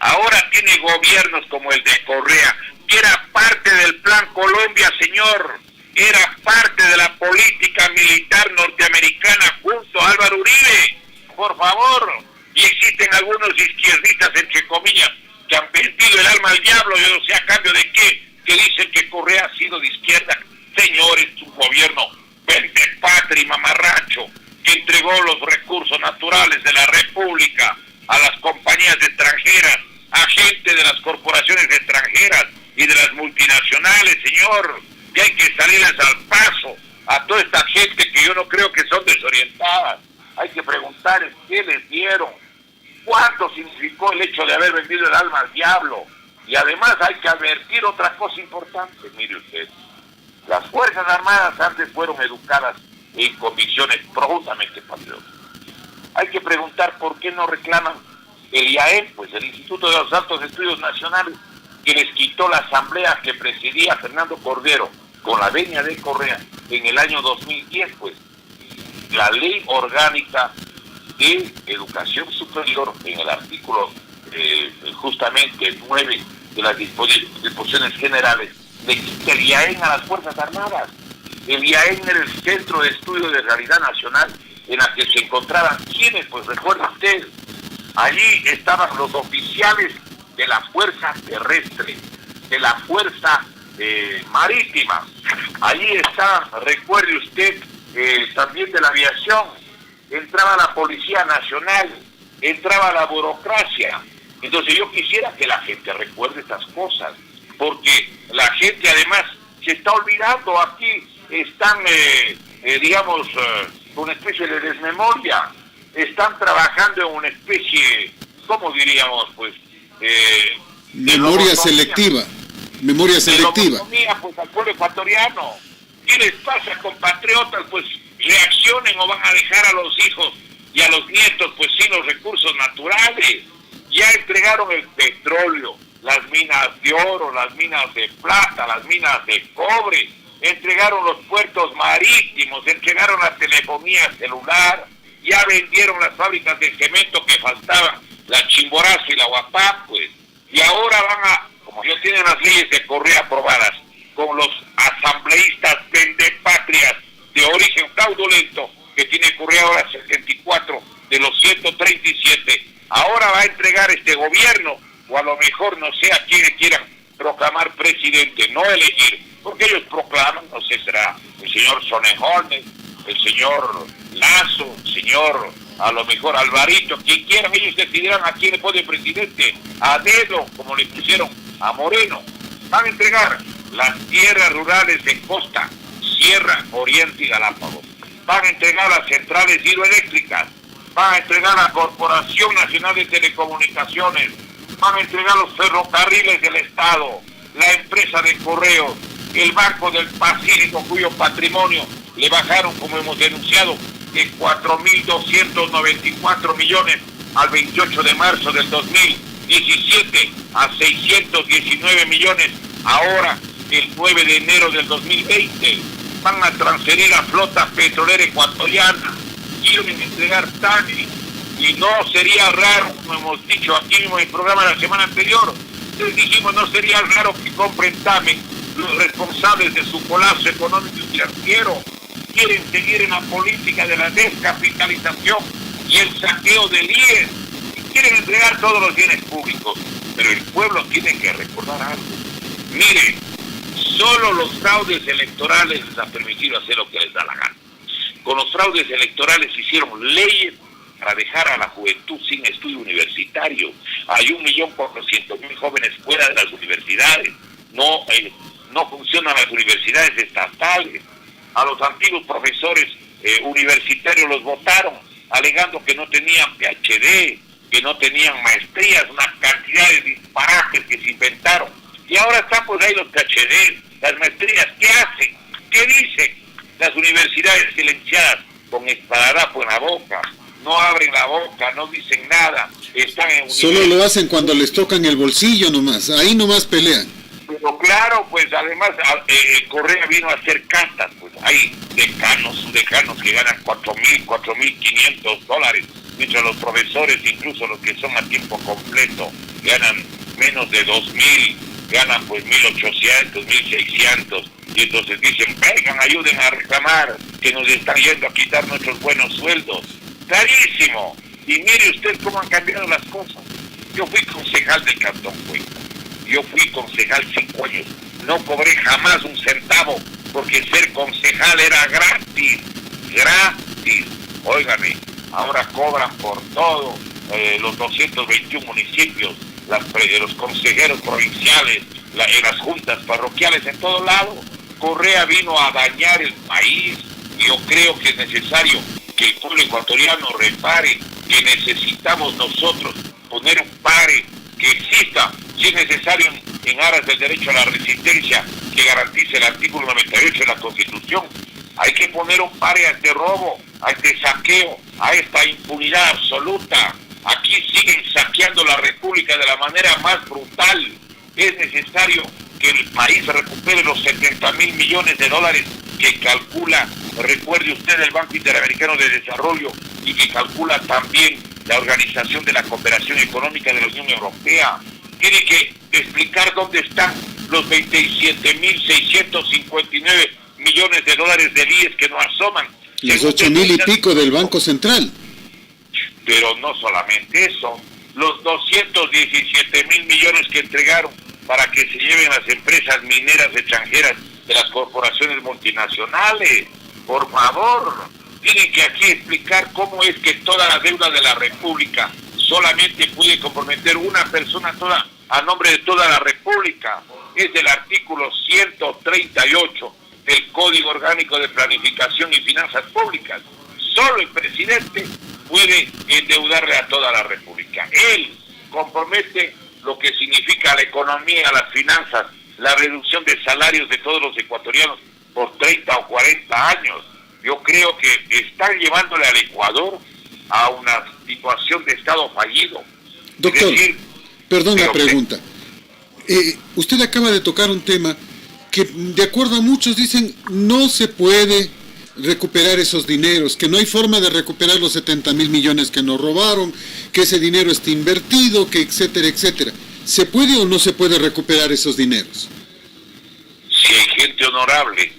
Ahora tiene gobiernos como el de Correa, que era parte del Plan Colombia, señor, era parte de la política militar norteamericana junto a Álvaro Uribe, por favor. Y existen algunos izquierdistas, entre comillas, que han vendido el alma al diablo, yo no sé a cambio de qué, que dicen que Correa ha sido de izquierda. Señores, su gobierno vende patria y mamarracho, que entregó los recursos naturales de la República a las compañías extranjeras, a gente de las corporaciones extranjeras y de las multinacionales, señor, que hay que salirles al paso a toda esta gente que yo no creo que son desorientadas. Hay que preguntarles qué les dieron, cuánto significó el hecho de haber vendido el alma al diablo. Y además hay que advertir otra cosa importante, mire usted, las Fuerzas Armadas antes fueron educadas en convicciones profundamente patrióticas. Hay que preguntar por qué no reclaman el IAEN, pues el Instituto de los Altos Estudios Nacionales, que les quitó la asamblea que presidía Fernando Cordero con la venia de Correa en el año 2010, pues la ley orgánica de educación superior en el artículo justamente 9 de las disposiciones generales le quita el IAEN a las Fuerzas Armadas. y ahí en el Centro de Estudio de Realidad Nacional, en la que se encontraban, ¿quiénes? Pues recuerda usted, allí estaban los oficiales de la Fuerza Terrestre, de la Fuerza Marítima, allí estaban, recuerde usted, también de la aviación, entraba la Policía Nacional, entraba la burocracia. Entonces yo quisiera que la gente recuerde estas cosas, porque la gente además se está olvidando. Aquí están, digamos, una especie de desmemoria, están trabajando en una especie, ¿cómo diríamos? Pues memoria selectiva, memoria selectiva. Pues al pueblo ecuatoriano. ¿Qué les pasa, compatriotas? Pues reaccionen o van a dejar a los hijos y a los nietos, pues sin los recursos naturales. Ya entregaron el petróleo, las minas de oro, las minas de plata, las minas de cobre, entregaron los puertos marítimos, entregaron la telefonía celular, ya vendieron las fábricas de cemento que faltaban, la Chimborazo y la Guapá, pues, y ahora van a, como ya tienen las leyes de Correa aprobadas, con los asambleístas vendepatrias de origen fraudulento, que tiene Correa ahora 74 de los 137, ahora va a entregar este gobierno, o a lo mejor no sé a quién quieran proclamar presidente, no elegir, porque ellos proclaman, no sé, será el señor Sonejones, el señor Lazo, el señor, a lo mejor Alvarito, quien quieran, ellos decidirán a quién le pone presidente, a dedo, como le pusieron a Moreno. Van a entregar las tierras rurales de costa, Sierra, Oriente y Galápagos. Van a entregar las centrales hidroeléctricas, van a entregar la Corporación Nacional de Telecomunicaciones, van a entregar los ferrocarriles del Estado, la empresa de correos, el Banco del Pacífico, cuyo patrimonio le bajaron, como hemos denunciado, de 4.294 millones al 28 de marzo del 2017 a 619 millones ahora, el 9 de enero del 2020. Van a transferir la flota petrolera ecuatoriana, quieren entregar TANI, y no sería raro, como hemos dicho aquí mismo en el programa de la semana anterior, les dijimos, no sería raro que compren TAME los responsables de su colapso económico y financiero. Quieren seguir en la política de la descapitalización y el saqueo del IES, y quieren entregar todos los bienes públicos, pero el pueblo tiene que recordar algo. Miren, solo los fraudes electorales les han permitido hacer lo que les da la gana. Con los fraudes electorales hicieron leyes para dejar a la juventud sin estudio universitario. Hay 1.400.000 jóvenes fuera de las universidades. No funcionan las universidades estatales. A los antiguos profesores universitarios los votaron, alegando que no tenían PhD, que no tenían maestrías, una cantidad de disparates que se inventaron. Y ahora están pues ahí los PhD, las maestrías. ¿Qué hacen? ¿Qué dicen? Las universidades silenciadas con esparadrapo en la boca, no abren la boca, no dicen nada, están en solo lo hacen cuando les tocan el bolsillo nomás, ahí nomás pelean. Pero claro, pues además Correa vino a hacer castas, pues hay decanos que ganan $4.500, mientras los profesores, incluso los que son a tiempo completo, ganan menos de 2.000, ganan pues 1.800, 1.600, y entonces dicen, vengan, ayuden a reclamar, que nos están yendo a quitar nuestros buenos sueldos. Clarísimo. Y mire usted cómo han cambiado las cosas. Yo fui concejal del Cantón Cuenca, yo fui concejal 5 años, no cobré jamás un centavo, porque ser concejal era gratis, óigame, ahora cobran por todo, los 221 municipios, los consejeros provinciales, en las juntas parroquiales, en todo lado. Correa vino a dañar el país, y yo creo que es necesario que el pueblo ecuatoriano repare que necesitamos nosotros poner un pare, que exista, si es necesario, en aras del derecho a la resistencia que garantice el artículo 98 de la Constitución. Hay que poner un pare a este robo, a este saqueo, a esta impunidad absoluta. Aquí siguen saqueando la República de la manera más brutal. Es necesario que el país recupere los 70.000 millones de dólares que calcula, recuerde usted, el Banco Interamericano de Desarrollo, y que calcula también la Organización de la Cooperación Económica de la Unión Europea. Tiene que explicar dónde están los 27.659 millones de dólares del IES que no asoman. Los 8,000 y pico del Banco Central. Pero no solamente eso, los 217,000 millones que entregaron para que se lleven las empresas mineras extranjeras de las corporaciones multinacionales. Por favor, tienen que aquí explicar cómo es que toda la deuda de la República solamente puede comprometer una persona toda a nombre de toda la República. Es del artículo 138 del Código Orgánico de Planificación y Finanzas Públicas. Solo el presidente puede endeudarle a toda la República. Él compromete lo que significa la economía, las finanzas, la reducción de salarios de todos los ecuatorianos por 30 o 40 años. Yo creo que están llevándole al Ecuador a una situación de Estado fallido. Doctor, perdón la pregunta. Usted acaba de tocar un tema que, de acuerdo a muchos, dicen no se puede recuperar esos dineros, que no hay forma de recuperar los 70,000 millones que nos robaron, que ese dinero está invertido, que etcétera, etcétera. ¿Se puede o no se puede recuperar esos dineros? Si hay gente honorable,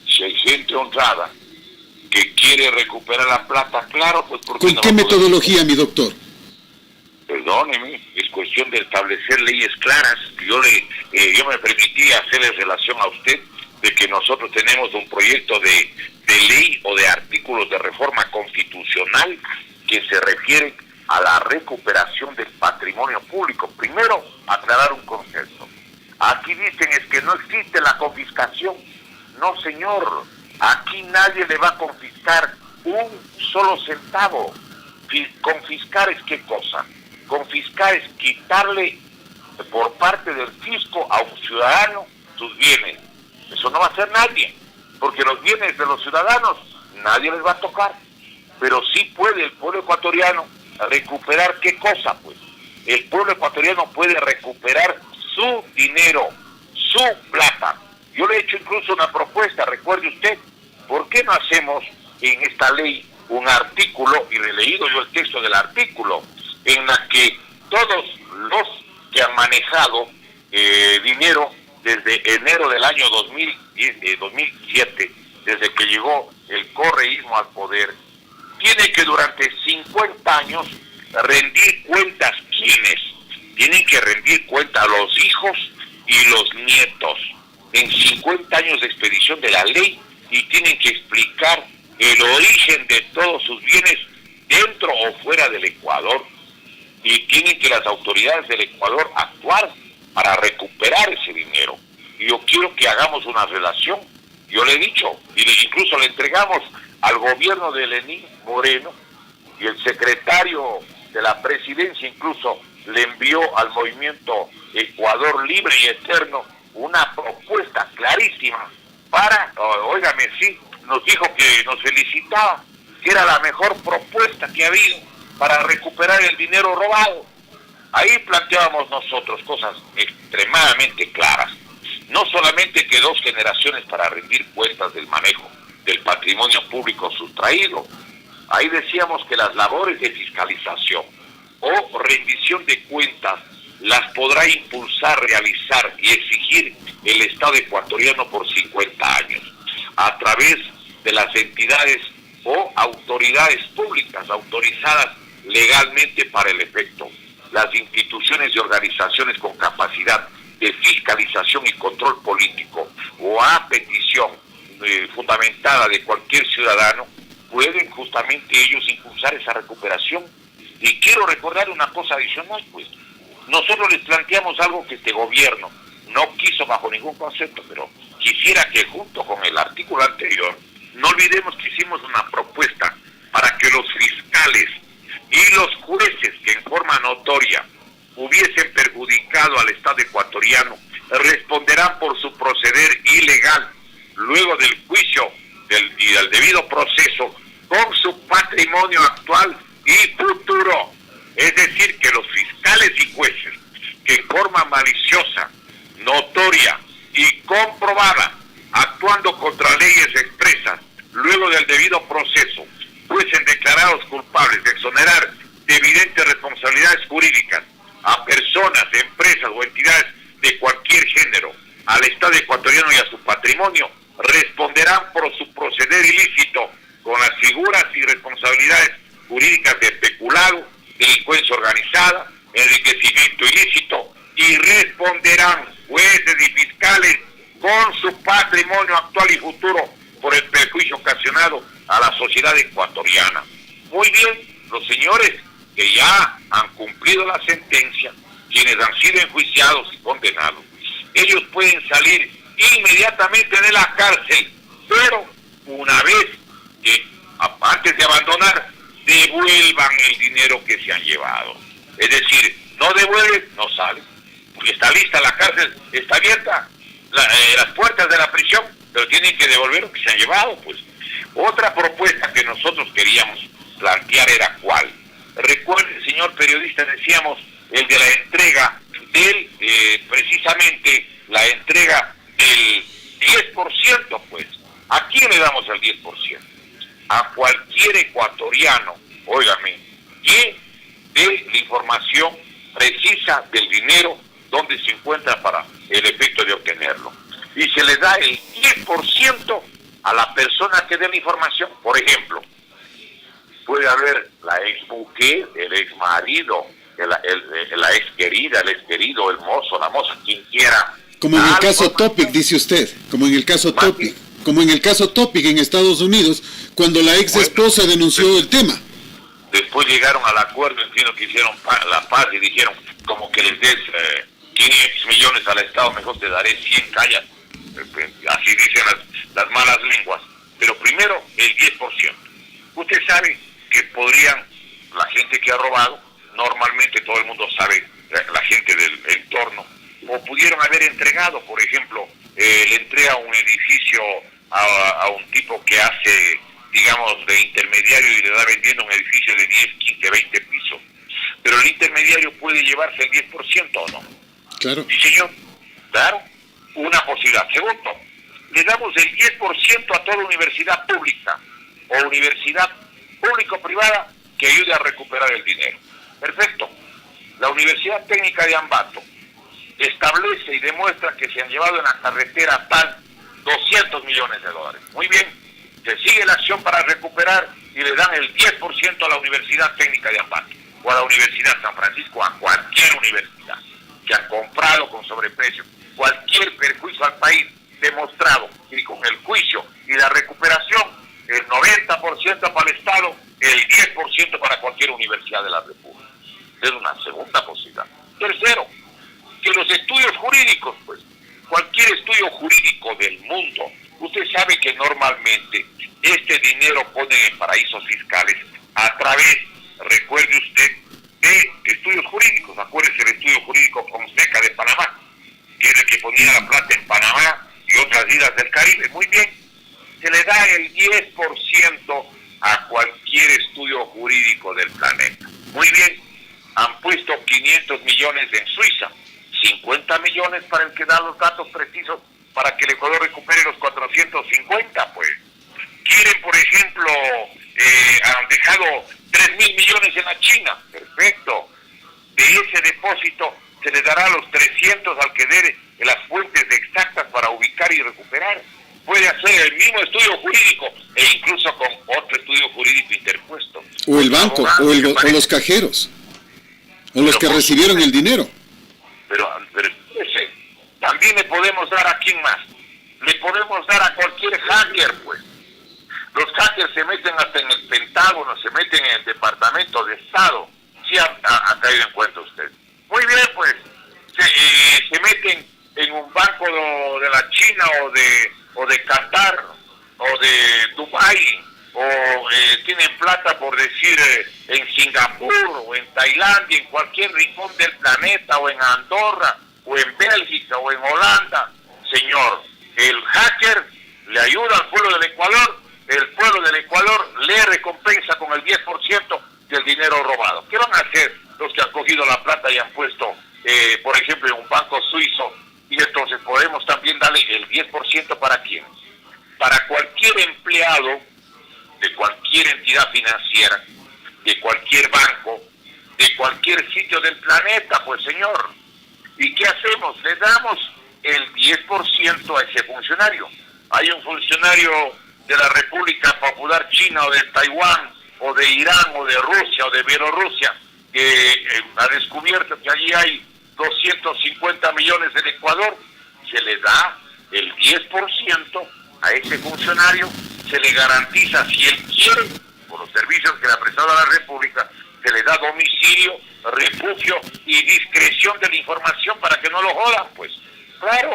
si hay gente honrada que quiere recuperar la plata, claro, pues ¿por qué ¿con no qué metodología, mi doctor? Perdóneme, es cuestión de establecer leyes claras. Yo me permití hacerle relación a usted de que nosotros tenemos un proyecto de ley o de artículos de reforma constitucional que se refieren a la recuperación del patrimonio público. Primero, aclarar un concepto. Aquí dicen es que no existe la confiscación. No, señor. Aquí nadie le va a confiscar un solo centavo. Confiscar es ¿qué cosa? Confiscar es quitarle por parte del fisco a un ciudadano sus bienes. Eso no va a hacer nadie, porque los bienes de los ciudadanos nadie les va a tocar. Pero sí puede el pueblo ecuatoriano recuperar ¿qué cosa? Pues el pueblo ecuatoriano puede recuperar su dinero, su plata. Yo le he hecho incluso una propuesta, recuerde usted, ¿por qué no hacemos en esta ley un artículo, y le he leído yo el texto del artículo, en la que todos los que han manejado dinero desde enero del año 2007, desde que llegó el correísmo al poder, tiene que durante 50 años rendir cuentas. ¿Quiénes? Tienen que rendir cuenta a los hijos y los nietos en 50 años de expedición de la ley, y tienen que explicar el origen de todos sus bienes dentro o fuera del Ecuador, y tienen que las autoridades del Ecuador actuar para recuperar ese dinero. Y yo quiero que hagamos una relación. Yo le he dicho, y incluso le entregamos al gobierno de Lenín Moreno, y el secretario de la presidencia incluso le envió al movimiento Ecuador Libre y Eterno una propuesta clarísima para, óigame, sí, nos dijo que nos felicitaba, que era la mejor propuesta que ha habido para recuperar el dinero robado. Ahí planteábamos nosotros cosas extremadamente claras. No solamente que 2 generaciones para rendir cuentas del manejo del patrimonio público sustraído. Ahí decíamos que las labores de fiscalización o rendición de cuentas las podrá impulsar, realizar y exigir el Estado ecuatoriano por 50 años, a través de las entidades o autoridades públicas autorizadas legalmente para el efecto. Las instituciones y organizaciones con capacidad de fiscalización y control político, o a petición fundamentada de cualquier ciudadano, pueden justamente ellos impulsar esa recuperación. Y quiero recordar una cosa adicional, pues nosotros les planteamos algo que este gobierno no quiso bajo ningún concepto, pero quisiera que junto con el artículo anterior, no olvidemos que hicimos una propuesta para que los fiscales y los jueces que en forma notoria hubiesen perjudicado al Estado ecuatoriano responderán por su proceder ilegal luego del juicio y del debido proceso con su patrimonio actual y futuro. Es decir, que los fiscales y jueces que en forma maliciosa, notoria y comprobada, actuando contra leyes expresas luego del debido proceso, fuesen declarados culpables de exonerar de evidentes responsabilidades jurídicas a personas, empresas o entidades de cualquier género, al Estado ecuatoriano y a su patrimonio, responderán por su proceder ilícito con las figuras y responsabilidades jurídicas de peculado, delincuencia organizada, enriquecimiento ilícito, y responderán jueces y fiscales con su patrimonio actual y futuro por el perjuicio ocasionado a la sociedad ecuatoriana. Muy bien, los señores que ya han cumplido la sentencia, quienes han sido enjuiciados y condenados, ellos pueden salir inmediatamente de la cárcel, pero una vez que, antes de abandonar, devuelvan el dinero que se han llevado. Es decir, no devuelven, no salen, porque está lista la cárcel, está abierta las puertas de la prisión, pero tienen que devolver lo que se han llevado, pues. Otra propuesta que nosotros queríamos plantear era ¿cuál? Recuerde, señor periodista, decíamos el de la entrega precisamente la entrega del 10%, pues. ¿A quién le damos el 10%? A cualquier ecuatoriano, óigame, que dé la información precisa del dinero, donde se encuentra para el efecto de obtenerlo. Y se le da el 10% a la persona que dé la información. Por ejemplo, puede haber la ex mujer, el ex marido, la ex querida, el ex querido, el mozo, la moza, quien quiera. Como en el caso Topic, dice usted, como en el caso Topic. Como en el caso Topic en Estados Unidos, cuando la ex esposa denunció el tema. Después llegaron al acuerdo, entiendo que hicieron la paz y dijeron como que les des 500 millones al Estado, mejor te daré 100, callas. Así dicen las malas lenguas. Pero primero el 10%. Usted sabe que podrían, la gente que ha robado, normalmente todo el mundo sabe, la gente del entorno, o pudieron haber entregado, por ejemplo, le entrega un edificio a un tipo que hace, digamos, de intermediario y le da vendiendo un edificio de 10, 15, 20 pisos. Pero el intermediario puede llevarse el 10% o no. Claro. Sí, señor. Claro. Una posibilidad. Segundo, le damos el 10% a toda universidad pública o universidad público-privada que ayude a recuperar el dinero. Perfecto. La Universidad Técnica de Ambato establece y demuestra que se han llevado en la carretera tal 200 millones de dólares. Muy bien, se sigue la acción para recuperar y le dan el 10% a la Universidad Técnica de Ambato o a la Universidad San Francisco, a cualquier universidad que ha comprado con sobreprecio cualquier perjuicio al país demostrado, y con el juicio y la recuperación, el 90% para el Estado, el 10% para cualquier universidad de la República. Es una segunda posibilidad. Tercero, que los estudios jurídicos, pues, cualquier estudio jurídico del mundo, usted sabe que normalmente este dinero pone en paraísos fiscales a través, recuerde usted, de estudios jurídicos. Acuérdese el estudio jurídico Fonseca de Panamá, que es el que ponía la plata en Panamá y otras islas del Caribe. Muy bien, se le da el 10% a cualquier estudio jurídico del planeta. Muy bien, han puesto 500 millones en Suiza, 50 millones para el que da los datos precisos para que el Ecuador recupere los 450, pues. Quieren, por ejemplo, han dejado 3.000 millones en la China. Perfecto. De ese depósito se le dará a los 300 al que dé las fuentes exactas para ubicar y recuperar. Puede hacer el mismo estudio jurídico e incluso con otro estudio jurídico interpuesto. O el banco, o los cajeros, o los que recibieron el dinero. Pero ese, también le podemos dar a quién más. Le podemos dar a cualquier hacker, pues. Los hackers se meten hasta en el Pentágono, se meten en el Departamento de Estado. Sí ha caído en cuenta usted. Muy bien, pues, se meten en un banco de la China o de Qatar o de Dubái o tienen plata, por decir, en Singapur o en Tailandia, en cualquier rincón del planeta, o en Andorra o en Bélgica o en Holanda. Señor, el hacker le ayuda al pueblo del Ecuador, el pueblo del Ecuador le recompensa con el 10% del dinero robado. ¿Qué van a hacer los que han cogido la plata y han puesto, por ejemplo, en un banco suizo? Y entonces podemos también darle el 10% para quién. Para cualquier empleado de cualquier entidad financiera, de cualquier banco, de cualquier sitio del planeta, pues, señor. ¿Y qué hacemos? Le damos el 10% a ese funcionario. hay un funcionario de la República Popular China o de Taiwán o de Irán o de Rusia o de Bielorrusia que ha descubierto que allí hay 250 millones del Ecuador, se le da el 10% a ese funcionario, se le garantiza, si él quiere, por los servicios que le ha prestado a la República, se le da domicilio, refugio y discreción de la información para que no lo jodan, pues. Claro,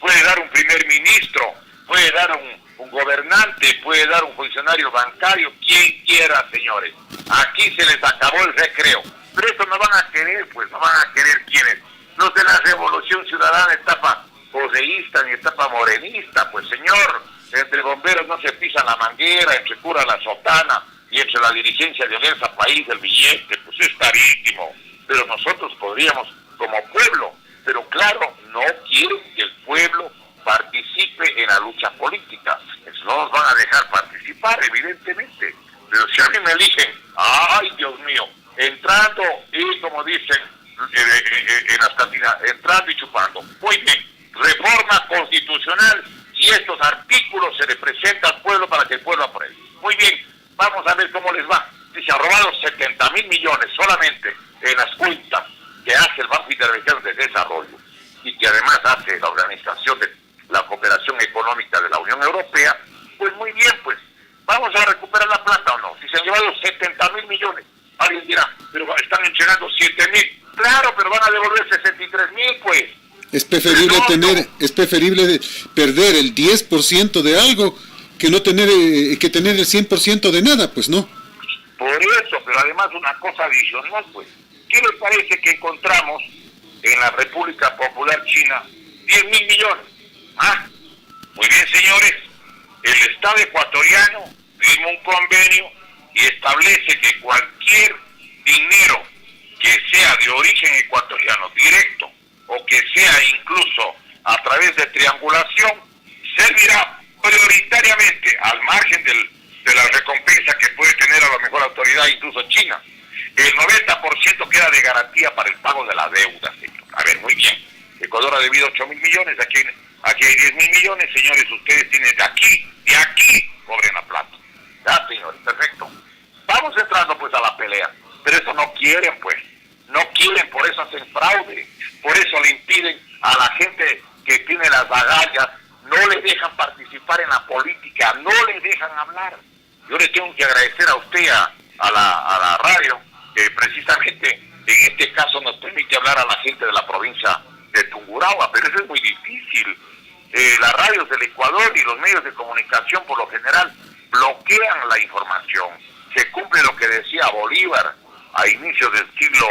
puede dar un primer ministro, puede dar un gobernante, puede dar un funcionario bancario, quien quiera, señores. Aquí se les acabó el recreo. Pero esto no van a querer, pues, no van a querer quienes. Los de la Revolución Ciudadana, etapa joseísta ni etapa morenista, pues, señor. Entre bomberos no se pisa la manguera, entre cura la sotana y entre la dirigencia de Alianza País el billete, pues es carísimo. Pero nosotros podríamos, como pueblo, pero claro, no quieren que el pueblo participe en la lucha política. Eso no nos van a dejar participar, evidentemente. Pero si a mí me eligen, ¡ay, Dios mío! Entrando y, como dicen en las cantinas, entrando y chupando. Muy bien, reforma constitucional y estos artículos se le presentan al pueblo para que el pueblo apruebe. Muy bien, vamos a ver cómo les va. Si se han robado 70.000 millones solamente en las cuentas que hace el Banco Interamericano de Desarrollo y que además hace la Organización de la Cooperación Económica de la Unión Europea, pues muy bien, pues, ¿vamos a recuperar la plata o no? Si se han llevado 70.000 millones, alguien dirá, pero están entregando 7.000. Claro, pero van a devolver 63.000, pues. Es preferible perder el 10% de algo que no tener que tener el 100% de nada, pues no. Por eso, pero además una cosa adicional, pues. ¿Qué les parece que encontramos en la República Popular China 10.000 millones? ¿Ah? Muy bien, señores. El Estado ecuatoriano firma un convenio y establece que cualquier dinero que sea de origen ecuatoriano directo o que sea incluso a través de triangulación, servirá prioritariamente al margen de la recompensa que puede tener a lo mejor la autoridad, incluso China. El 90% queda de garantía para el pago de la deuda, señor. A ver, muy bien. Ecuador ha debido 8.000 millones, aquí hay 10.000 millones, señores, ustedes tienen de aquí, cobren la plata. Ya, señores, perfecto. Vamos entrando pues a la pelea, pero eso no quieren, pues. No quieren, por eso hacen fraude, por eso le impiden a la gente que tiene las agallas, no le dejan participar en la política, no le dejan hablar. Yo le tengo que agradecer a usted, a la radio, que precisamente en este caso nos permite hablar a la gente de la provincia de Tungurahua, pero eso es muy difícil. Las radios del Ecuador y los medios de comunicación por lo general bloquean la información. Se cumple lo que decía Bolívar a inicios del siglo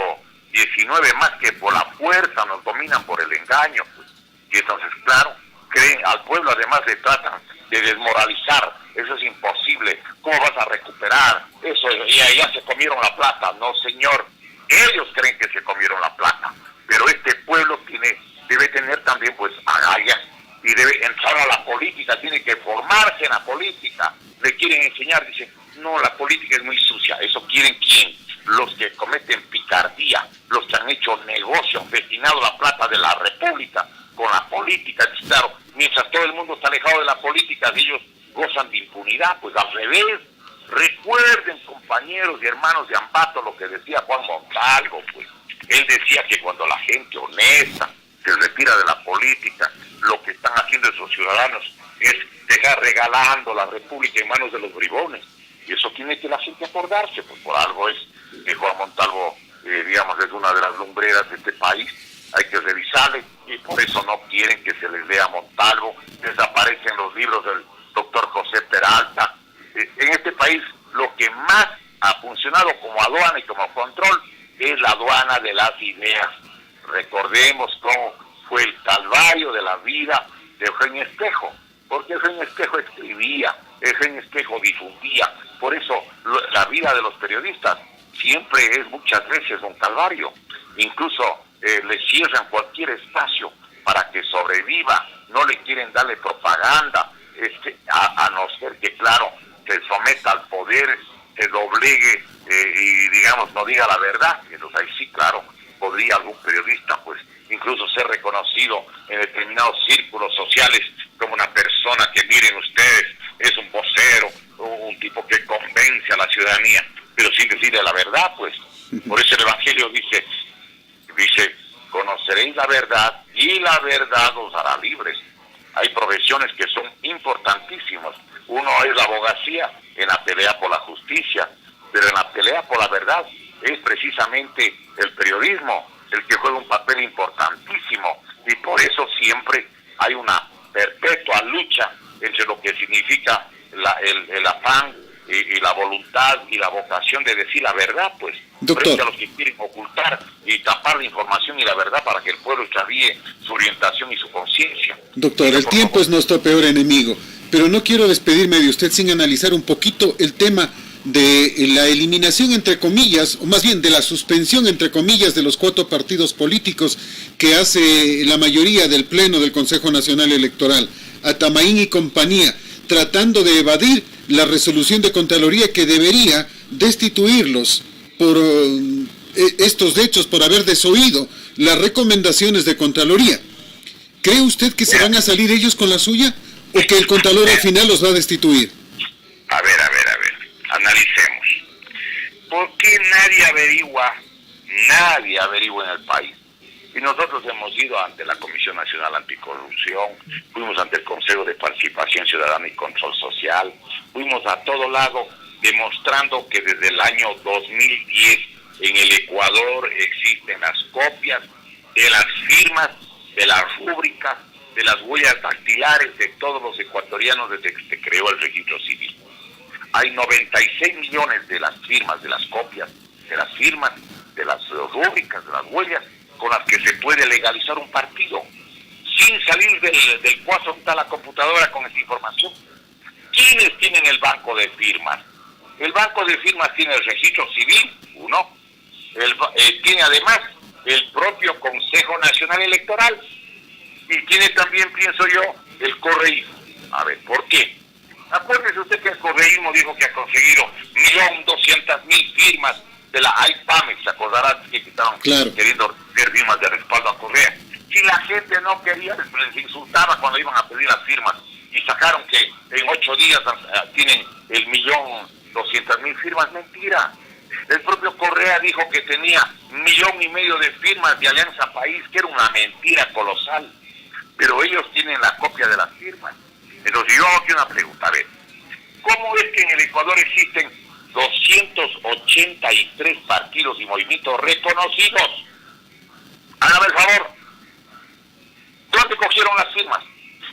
XIX, más que por la fuerza, nos dominan por el engaño. Pues. Y entonces, claro, creen al pueblo, además le tratan de desmoralizar. Eso es imposible. ¿Cómo vas a recuperar? Eso, ya se comieron la plata. No, señor. Ellos creen que se comieron la plata. Pero este pueblo debe tener también, pues, agallas y debe entrar a la política, tiene que formarse en la política. Le quieren enseñar, dicen, no, la política es muy sucia. ¿Eso quieren quién? Los que cometen picardía, los que han hecho negocios, destinado la plata de la República con la política. Claro, mientras todo el mundo está alejado de la política, ellos gozan de impunidad, pues al revés. Recuerden, compañeros y hermanos de Ambato, lo que decía Juan Montalvo, pues. Él decía que cuando la gente honesta se retira de la política, lo que están haciendo esos ciudadanos es dejar regalando la República en manos de los bribones. Y eso tiene que la gente acordarse, pues por algo es que Juan Montalvo, digamos, es una de las lumbreras de este país. Hay que revisarle y por eso no quieren que se les lea Montalvo. Desaparecen los libros del doctor José Peralta. En este país lo que más ha funcionado como aduana y como control es la aduana de las ideas. Recordemos cómo fue el calvario de la vida de Eugenio Espejo, porque Eugenio Espejo escribía, Eugenio Espejo difundía. Por eso la vida de los periodistas siempre es muchas veces un calvario. Incluso le cierran cualquier espacio para que sobreviva, no le quieren darle propaganda, a no ser que, claro, se someta al poder, se doblegue y, digamos, no diga la verdad. Entonces ahí sí, claro, podría algún periodista, pues, incluso ser reconocido en determinados círculos sociales como una persona que, miren ustedes, es un vocero, un tipo que convence a la ciudadanía, pero sin decirle la verdad, pues. Por eso el Evangelio dice, conoceréis la verdad y la verdad os hará libres. Hay profesiones que son importantísimas. Uno es la abogacía, en la pelea por la justicia, pero en la pelea por la verdad es precisamente el periodismo el que juega un papel importantísimo, y por eso siempre hay una perpetua lucha entre lo que significa el afán y la voluntad y la vocación de decir la verdad, pues, doctor, frente a los que quieren ocultar y tapar la información y la verdad para que el pueblo extravíe su orientación y su conciencia. Doctor, el tiempo es nuestro peor enemigo, pero no quiero despedirme de usted sin analizar un poquito el tema de la eliminación, entre comillas, o más bien de la suspensión, entre comillas, de los 4 partidos políticos que hace la mayoría del Pleno del Consejo Nacional Electoral, Atamaín y compañía, tratando de evadir la resolución de Contraloría que debería destituirlos por estos hechos, por haber desoído las recomendaciones de Contraloría. ¿Cree usted que se van a salir ellos con la suya o que el Contralor al final los va a destituir? A ver, analicemos. ¿Por qué nadie averigua en el país? Y nosotros hemos ido ante la Comisión Nacional Anticorrupción, fuimos ante el Consejo de Participación Ciudadana y Control Social, fuimos a todo lado demostrando que desde el año 2010 en el Ecuador existen las copias de las firmas, de las rúbricas, de las huellas dactilares de todos los ecuatorianos desde que se creó el registro civil. Hay 96 millones de las firmas, de las copias, de las firmas, de las rúbricas, de las huellas, con las que se puede legalizar un partido, sin salir del cuarto donde está la computadora con esa información. ¿Quiénes tienen el banco de firmas? El banco de firmas tiene el registro civil, uno, tiene además el propio Consejo Nacional Electoral, y tiene también, pienso yo, el correísmo. A ver, ¿por qué? Acuérdese usted que el correísmo dijo que ha conseguido 1.200.000 firmas de la AIPAME, se acordarán que estaban queriendo ver firmas de respaldo a Correa. Si la gente no quería, les insultaba cuando iban a pedir las firmas, y sacaron que en 8 días tienen el 1.200.000 firmas. Mentira. El propio Correa dijo que tenía 1,5 millones de firmas de Alianza País, que era una mentira colosal, pero ellos tienen la copia de las firmas. Entonces yo hago aquí una pregunta, a ver, ¿cómo es que en el Ecuador existen 283 partidos y movimientos reconocidos? Hágame el favor, ¿dónde cogieron las firmas?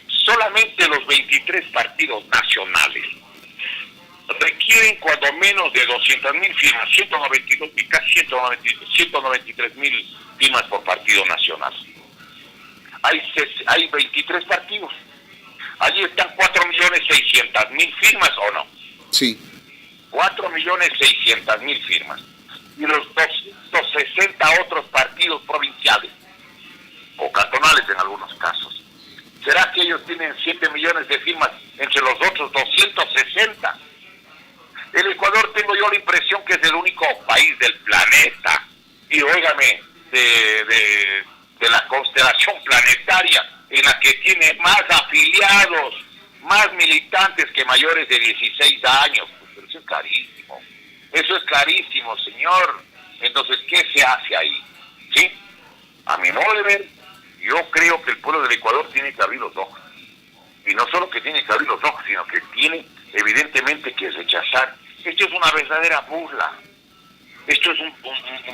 Solamente los 23 partidos nacionales requieren cuando menos de 200.000 firmas, 192 y casi 193.000 firmas por partido nacional. Hay 23 partidos. Allí están 4.600.000 firmas, ¿o no? Sí. 4.600.000 firmas. Y los 260 otros partidos provinciales, o cantonales en algunos casos. ¿Será que ellos tienen 7 millones de firmas entre los otros 260? El Ecuador, tengo yo la impresión que es el único país del planeta, y óigame, de la constelación planetaria, en la que tiene más afiliados, más militantes que mayores de 16 años. Pero eso es clarísimo. Eso es clarísimo, señor. Entonces, ¿qué se hace ahí? ¿Sí? A mi modo de ver, yo creo que el pueblo del Ecuador tiene que abrir los ojos. Y no solo que tiene que abrir los ojos, sino que tiene evidentemente que rechazar. Esto es una verdadera burla. Esto es un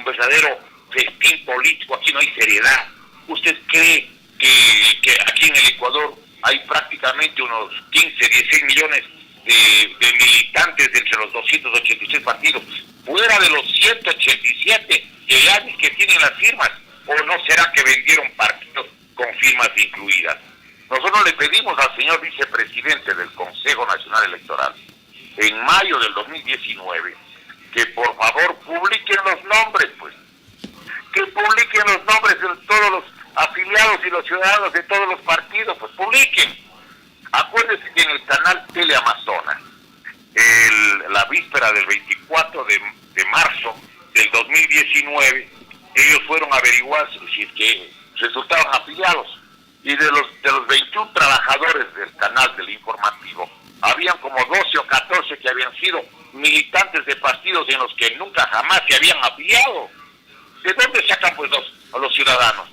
verdadero festín político. Aquí no hay seriedad. ¿Usted cree que aquí en el Ecuador hay prácticamente unos 15, 16 millones de militantes entre los 286 partidos, fuera de los 187 que tienen las firmas? ¿O no será que vendieron partidos con firmas incluidas? Nosotros le pedimos al señor vicepresidente del Consejo Nacional Electoral, en mayo del 2019, que por favor publiquen los nombres, pues. Que publiquen los nombres de todos los afiliados y los ciudadanos de todos los partidos, pues publiquen. Acuérdense que en el canal Teleamazonas, la víspera del 24 de marzo del 2019, ellos fueron a averiguar si es que resultaban afiliados. y de los 21 trabajadores del canal del informativo, habían como 12 o 14 que habían sido militantes de partidos en los que nunca jamás se habían afiliado. ¿De dónde sacan pues a los ciudadanos?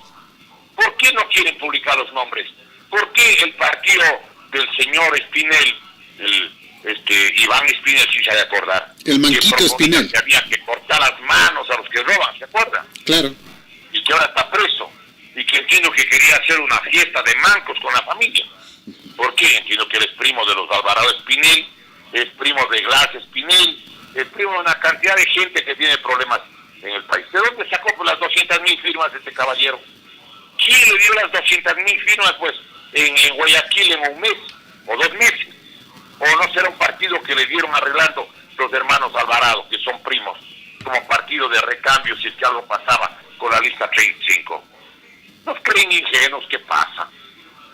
¿Por qué no quieren publicar los nombres? ¿Por qué el partido del señor Espinel, Iván Espinel, sí se ha de acordar? El Manquito Espinel. Que había que cortar las manos a los que roban, ¿se acuerdan? Claro. Y que ahora está preso. Y que entiendo que quería hacer una fiesta de mancos con la familia. ¿Por qué? Entiendo que él es primo de los Alvarado Espinel, es primo de Glass Espinel, es primo de una cantidad de gente que tiene problemas en el país. ¿De dónde sacó pues, las 200,000 firmas este caballero? ¿Quién le dio las 200,000 firmas pues en Guayaquil en un mes o 2 meses? ¿O no será un partido que le dieron arreglando los hermanos Alvarado, que son primos, como partido de recambio si es que algo pasaba con la lista 35? Nos creen ingenuos, ¿qué pasa?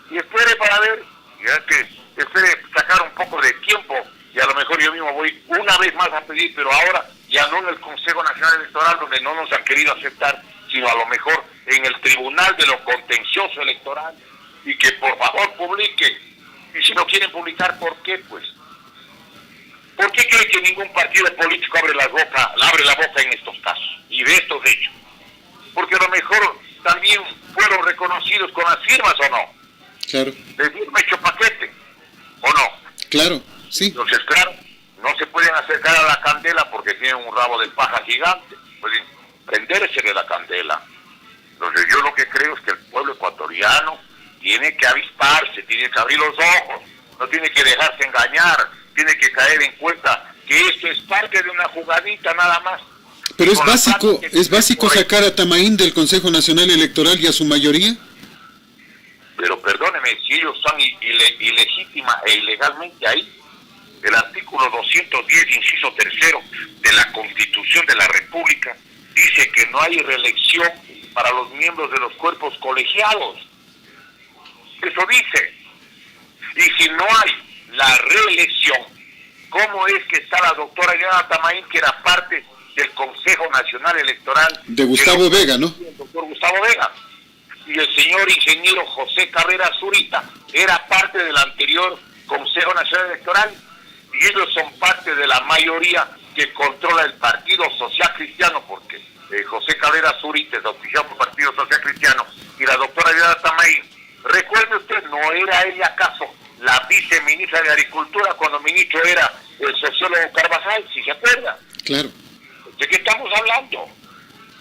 Y espere para ver, ya que espere sacar un poco de tiempo, y a lo mejor yo mismo voy una vez más a pedir, pero ahora ya no en el Consejo Nacional Electoral, donde no nos han querido aceptar, sino a lo mejor en el Tribunal de lo Contencioso Electoral, y que por favor publique. Y si no quieren publicar, ¿por qué pues? ¿Por qué cree que ningún partido político abre la boca en estos casos y de estos hechos? Porque a lo mejor también fueron reconocidos con las firmas, ¿o no? Claro. Les dieron hecho paquete, ¿o no? Claro, sí. Entonces, claro, no se pueden acercar a la candela porque tienen un rabo de paja gigante. Pueden prenderse de la candela. Entonces, yo lo que creo es que el pueblo ecuatoriano tiene que avisparse, tiene que abrir los ojos, no tiene que dejarse engañar, tiene que caer en cuenta que esto es parte de una jugadita nada más. Pero es básico sacar a Tamaín del Consejo Nacional Electoral y a su mayoría. Pero perdóneme, si ellos están ilegítima e ilegalmente ahí, el artículo 210, inciso 3 de la Constitución de la República dice que no hay reelección para los miembros de los cuerpos colegiados. Eso dice. Y si no hay la reelección, ¿cómo es que está la doctora Diana Tamaín, que era parte del Consejo Nacional Electoral? De Gustavo Vega, ¿no? El doctor Gustavo Vega. Y el señor ingeniero José Carrera Zurita era parte del anterior Consejo Nacional Electoral. Y ellos son parte de la mayoría que controla el Partido Social Cristiano, porque José Carrera Zurita es auspiciado por el Partido Social Cristiano y la doctora Diana Tamaín. Recuerde usted, ¿no era ella acaso la viceministra de Agricultura cuando el ministro era el sociólogo Carvajal, si se acuerda? Claro. ¿De qué estamos hablando?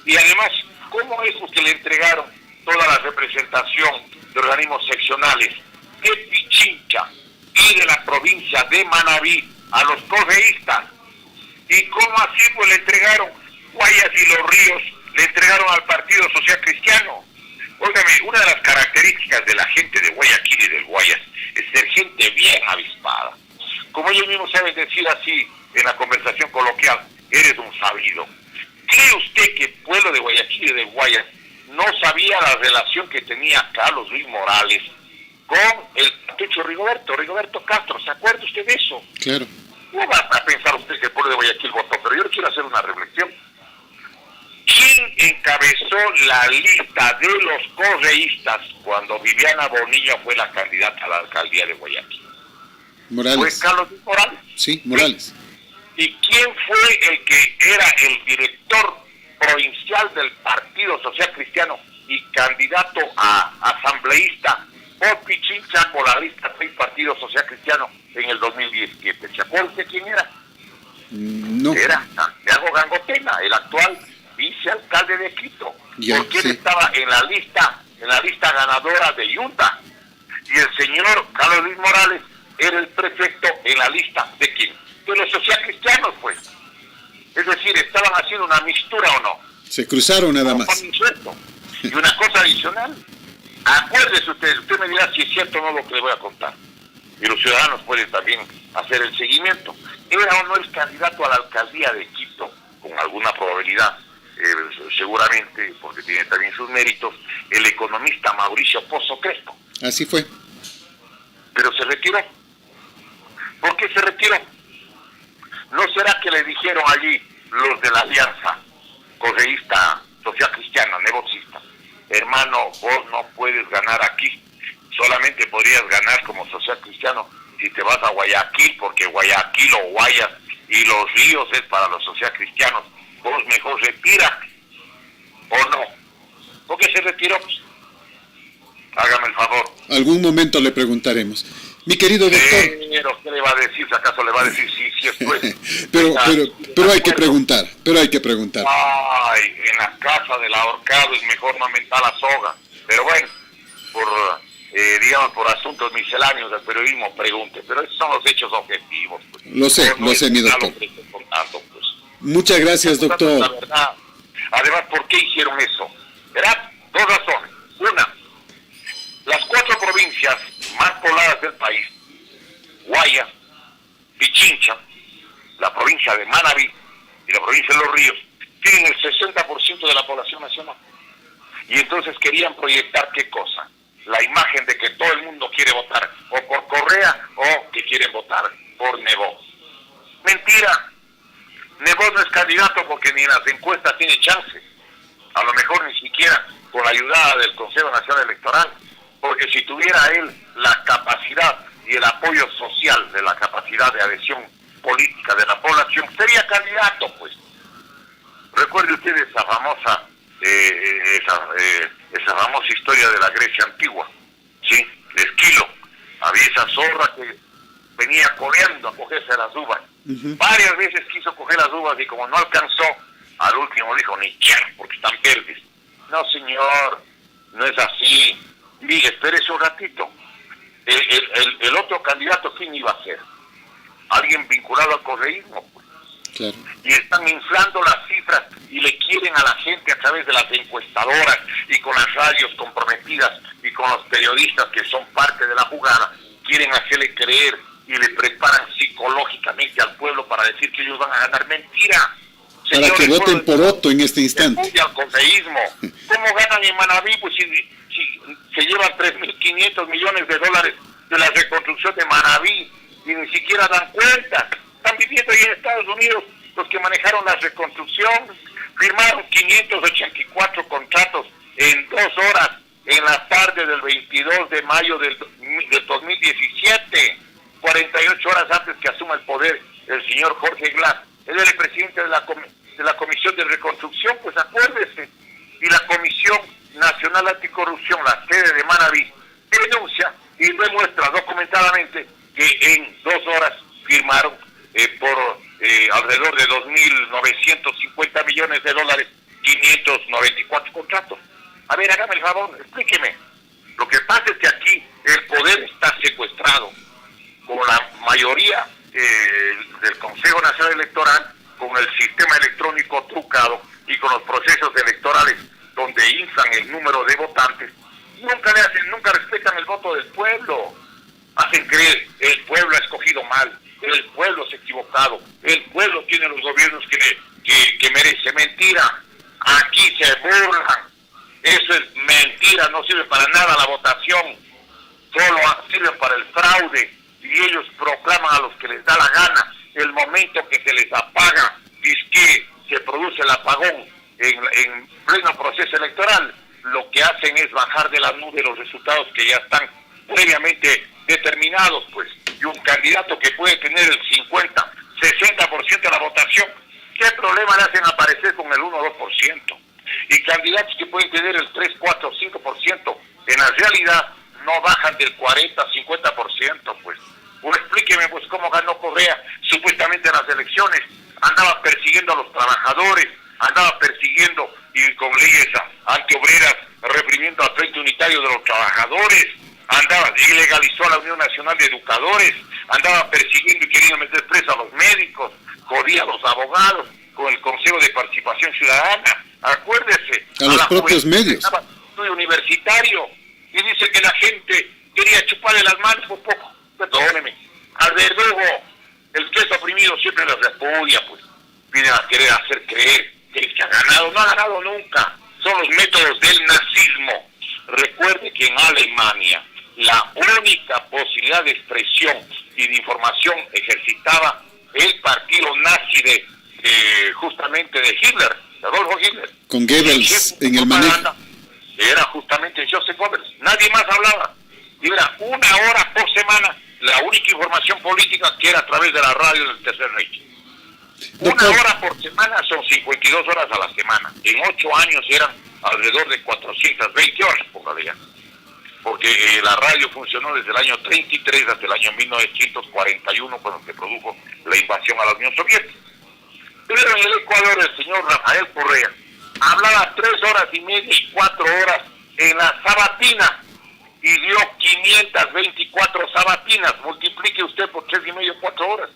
Y además, ¿cómo es que le entregaron toda la representación de organismos seccionales de Pichincha y de la provincia de Manabí a los correístas? ¿Y cómo así pues le entregaron Guayas y Los Ríos, le entregaron al Partido Social Cristiano? Óigame, una de las características de la gente de Guayaquil y del Guayas es ser gente bien avispada. Como ellos mismos saben decir así en la conversación coloquial, eres un sabido. ¿Cree usted que el pueblo de Guayaquil y de Guayas no sabía la relación que tenía Carlos Luis Morales con el cartucho Rigoberto Castro? ¿Se acuerda usted de eso? Claro. No va a pensar usted que el pueblo de Guayaquil votó, pero yo quiero hacer una reflexión. ¿Quién encabezó la lista de los correístas cuando Viviana Bonilla fue la candidata a la alcaldía de Guayaquil? Morales. ¿Fue Carlos Luis Morales? Sí, Morales. ¿Y quién fue el que era el director provincial del Partido Social Cristiano y candidato a asambleísta por Pichincha por la lista del Partido Social Cristiano en el 2017? ¿Se acuerda usted quién era? No. Era Santiago Gangotena, el actual vicealcalde de Quito, porque él estaba en la lista ganadora de Yunda, y el señor Carlos Luis Morales era el prefecto en la lista de quién, de los social cristianos, pues. Es decir, estaban haciendo una mistura, ¿o no? Se cruzaron nada más. Y una cosa adicional, acuérdese usted me dirá si es cierto o no lo que le voy a contar, y los ciudadanos pueden también hacer el seguimiento. Era o no el candidato a la alcaldía de Quito, con alguna probabilidad, seguramente, porque tiene también sus méritos, el economista Mauricio Pozo Crespo. Así fue. Pero se retiró. ¿Por qué se retiró? ¿No será que le dijeron allí los de la alianza correísta social cristiana, negocista, hermano, vos no puedes ganar aquí, solamente podrías ganar como social cristiano si te vas a Guayaquil, porque Guayaquil o Guayas y Los Ríos es para los social cristianos. Vos mejor retira, ¿o no? ¿Por qué se retiró? Pues, hágame el favor. Algún momento le preguntaremos. Mi querido doctor. Pero, ¿qué le va a decir? ¿Si acaso le va a decir si esto es? pero hay que preguntar, Ay, en la casa del ahorcado es mejor no aumentar la soga. Pero bueno, por asuntos misceláneos del periodismo, pregunte. Pero esos son los hechos objetivos. Pues. Lo sé, mi doctor. Pues. Muchas gracias, doctor. La verdad. Además, ¿por qué hicieron eso? Verá, dos razones. Una, las 4 provincias más pobladas del país, Guayas, Pichincha, la provincia de Manabí y la provincia de Los Ríos, tienen el 60% de la población nacional. Y entonces querían proyectar ¿qué cosa? La imagen de que todo el mundo quiere votar o por Correa o que quieren votar por Nebot. Mentira. Nebot no es candidato porque ni en las encuestas tiene chance. A lo mejor ni siquiera con la ayuda del Consejo Nacional Electoral. Porque si tuviera él la capacidad y el apoyo social de la capacidad de adhesión política de la población, sería candidato, pues. Recuerde usted esa famosa historia de la Grecia antigua, ¿sí? De Esquilo. Había esa zorra que venía corriendo a cogerse las uvas. Varias veces quiso coger las uvas y como no alcanzó, al último dijo, ni quiero, porque están verdes. No, señor, no es así. Mire, espérese un ratito. El otro candidato, ¿quién iba a ser? Alguien vinculado al correísmo, pues. Claro. Y están inflando las cifras y le quieren a la gente a través de las encuestadoras y con las radios comprometidas y con los periodistas que son parte de la jugada, quieren hacerle creer y le preparan psicológicamente al pueblo para decir que ellos van a ganar. Mentira. Para que voten por Otto en este instante. Y al correísmo. ¿Cómo ganan en Manabí? Pues si se llevan 3.500 millones de dólares de la reconstrucción de Manabí y ni siquiera dan cuenta. Están viviendo ahí en Estados Unidos los que manejaron la reconstrucción, firmaron 584 contratos en 2 horas en la tarde del 22 de mayo del 2017, 48 horas antes que asuma el poder el señor Jorge Glass. Él es el presidente de la Comisión de Reconstrucción, pues acuérdese. Y la Comisión Nacional Anticorrupción, la sede de Manabí, denuncia y demuestra documentadamente que en 2 horas firmaron por alrededor de 2.950 millones de dólares 594 contratos. A ver, hágame el favor, explíqueme. Lo que pasa es que aquí el poder está secuestrado con la mayoría del Consejo Nacional Electoral, con el sistema electrónico trucado y con los procesos electorales donde inflan el número de votantes. Nunca respetan el voto del pueblo. Hacen creer, el pueblo ha escogido mal, el pueblo se ha equivocado, el pueblo tiene los gobiernos que merece. Mentira, aquí se burlan. Eso es mentira, no sirve para nada la votación, solo sirve para el fraude y ellos proclaman a los que les da la gana. El momento que se les apaga, es que se produce el apagón en pleno proceso electoral, lo que hacen es bajar de la nube los resultados que ya están previamente determinados, pues. Y un candidato que puede tener el 50, 60% de la votación, ¿qué problema le hacen aparecer con el 1 o 2%? Y candidatos que pueden tener el 3, 4, 5%, en la realidad no bajan del 40, 50%, pues. O explíqueme, pues, cómo ganó Correa supuestamente en las elecciones. Andaba persiguiendo a los trabajadores, andaba persiguiendo y con leyes antiobreras, reprimiendo al Frente Unitario de los Trabajadores, andaba, ilegalizó a la Unión Nacional de Educadores, andaba persiguiendo y queriendo meter preso a los médicos, jodía a los abogados con el Consejo de Participación Ciudadana. Acuérdese, a los propios medios. Estaba estudio universitario y dice que la gente quería chuparle las manos un poco. Perdóneme, al verdugo, el que es oprimido siempre lo repudia, pues. Vienen a querer hacer creer que el que ha ganado, no ha ganado nunca. Son los métodos del nazismo. Recuerde que en Alemania la única posibilidad de expresión y de información ejercitaba el partido nazi justamente de Hitler, de Adolfo Hitler. Con Goebbels en el manejo. Era justamente Joseph Goebbels. Nadie más hablaba. Y era 1 hora por semana la única información política que era a través de la radio del Tercer Reich. Doctor. 1 hora por semana son 52 horas a la semana. En 8 años eran alrededor de 420 horas, póngale ya. Porque la radio funcionó desde el año 33 hasta el año 1941, cuando se produjo la invasión a la Unión Soviética. Pero en el Ecuador el señor Rafael Correa hablaba 3 horas y media y 4 horas en la sabatina y dio 524 sabatinas. Multiplique usted por 3 y medio, 4 horas.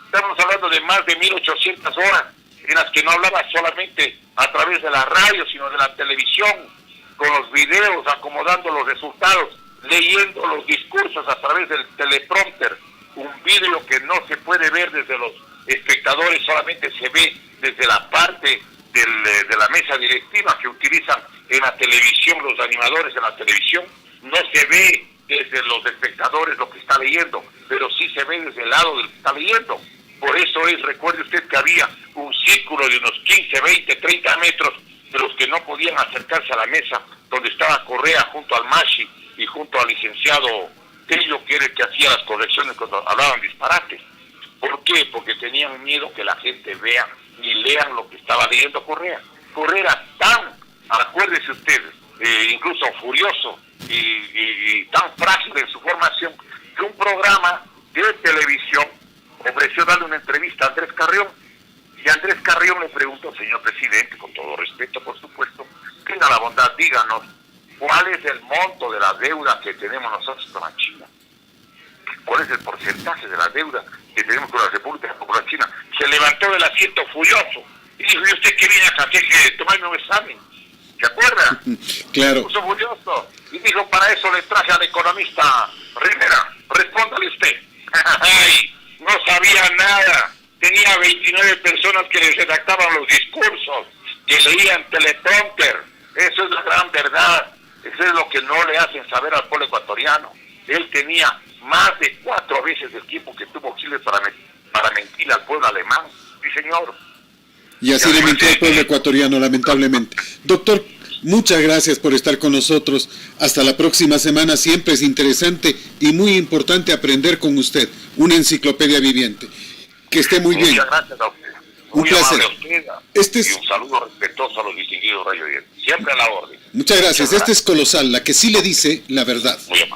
Estamos hablando de más de 1800 horas en las que no hablaba solamente a través de la radio, sino de la televisión, con los videos, acomodando los resultados, leyendo los discursos a través del teleprompter, un video que no se puede ver desde los espectadores, solamente se ve desde la parte de la mesa directiva que utilizan en la televisión, los animadores en la televisión, no se ve desde los espectadores lo que está leyendo, pero sí se ve desde el lado del que está leyendo. Por eso recuerde usted que había un círculo de unos 15, 20, 30 metros de los que no podían acercarse a la mesa donde estaba Correa junto al Mashi y junto al licenciado Tello, que era el que hacía las correcciones cuando hablaban disparates. ¿Por qué? Porque tenían miedo que la gente vea y lean lo que estaba leyendo Correa. Correa era tan, acuérdese usted, incluso furioso y tan frágil en su formación, que un programa de televisión ofreció darle una entrevista a Andrés Carrión, y Andrés Carrión le preguntó: señor presidente, con todo respeto por supuesto, tenga la bondad, díganos, ¿cuál es el monto de la deuda que tenemos nosotros con la China? ¿Cuál es el porcentaje de la deuda que tenemos con la República Popular China? Se levantó del asiento furioso y dijo: ¿y usted qué viene acá? ¿Qué tomarme un examen? ¿Se acuerda? Claro. Se puso furioso y dijo: para eso le traje al economista Rivera, respóndale usted. Ay, no sabía nada. Tenía 29 personas que le redactaban los discursos, que leían teleprompter. Eso es la gran verdad. Eso es lo que no le hacen saber al pueblo ecuatoriano. Él tenía más de 4 veces el tiempo que tuvo Chile para mentir al pueblo alemán. Sí, señor. Y así le mintió al pueblo ecuatoriano, lamentablemente. Doctor, muchas gracias por estar con nosotros. Hasta la próxima semana. Siempre es interesante y muy importante aprender con usted. Una enciclopedia viviente. Que esté muy bien. Muchas gracias a usted. Un placer. A usted, y un saludo respetuoso a los distinguidos Radio 10. Siempre a la orden. Muchas gracias. Este es Colosal, la que sí le dice la verdad. Muy amable.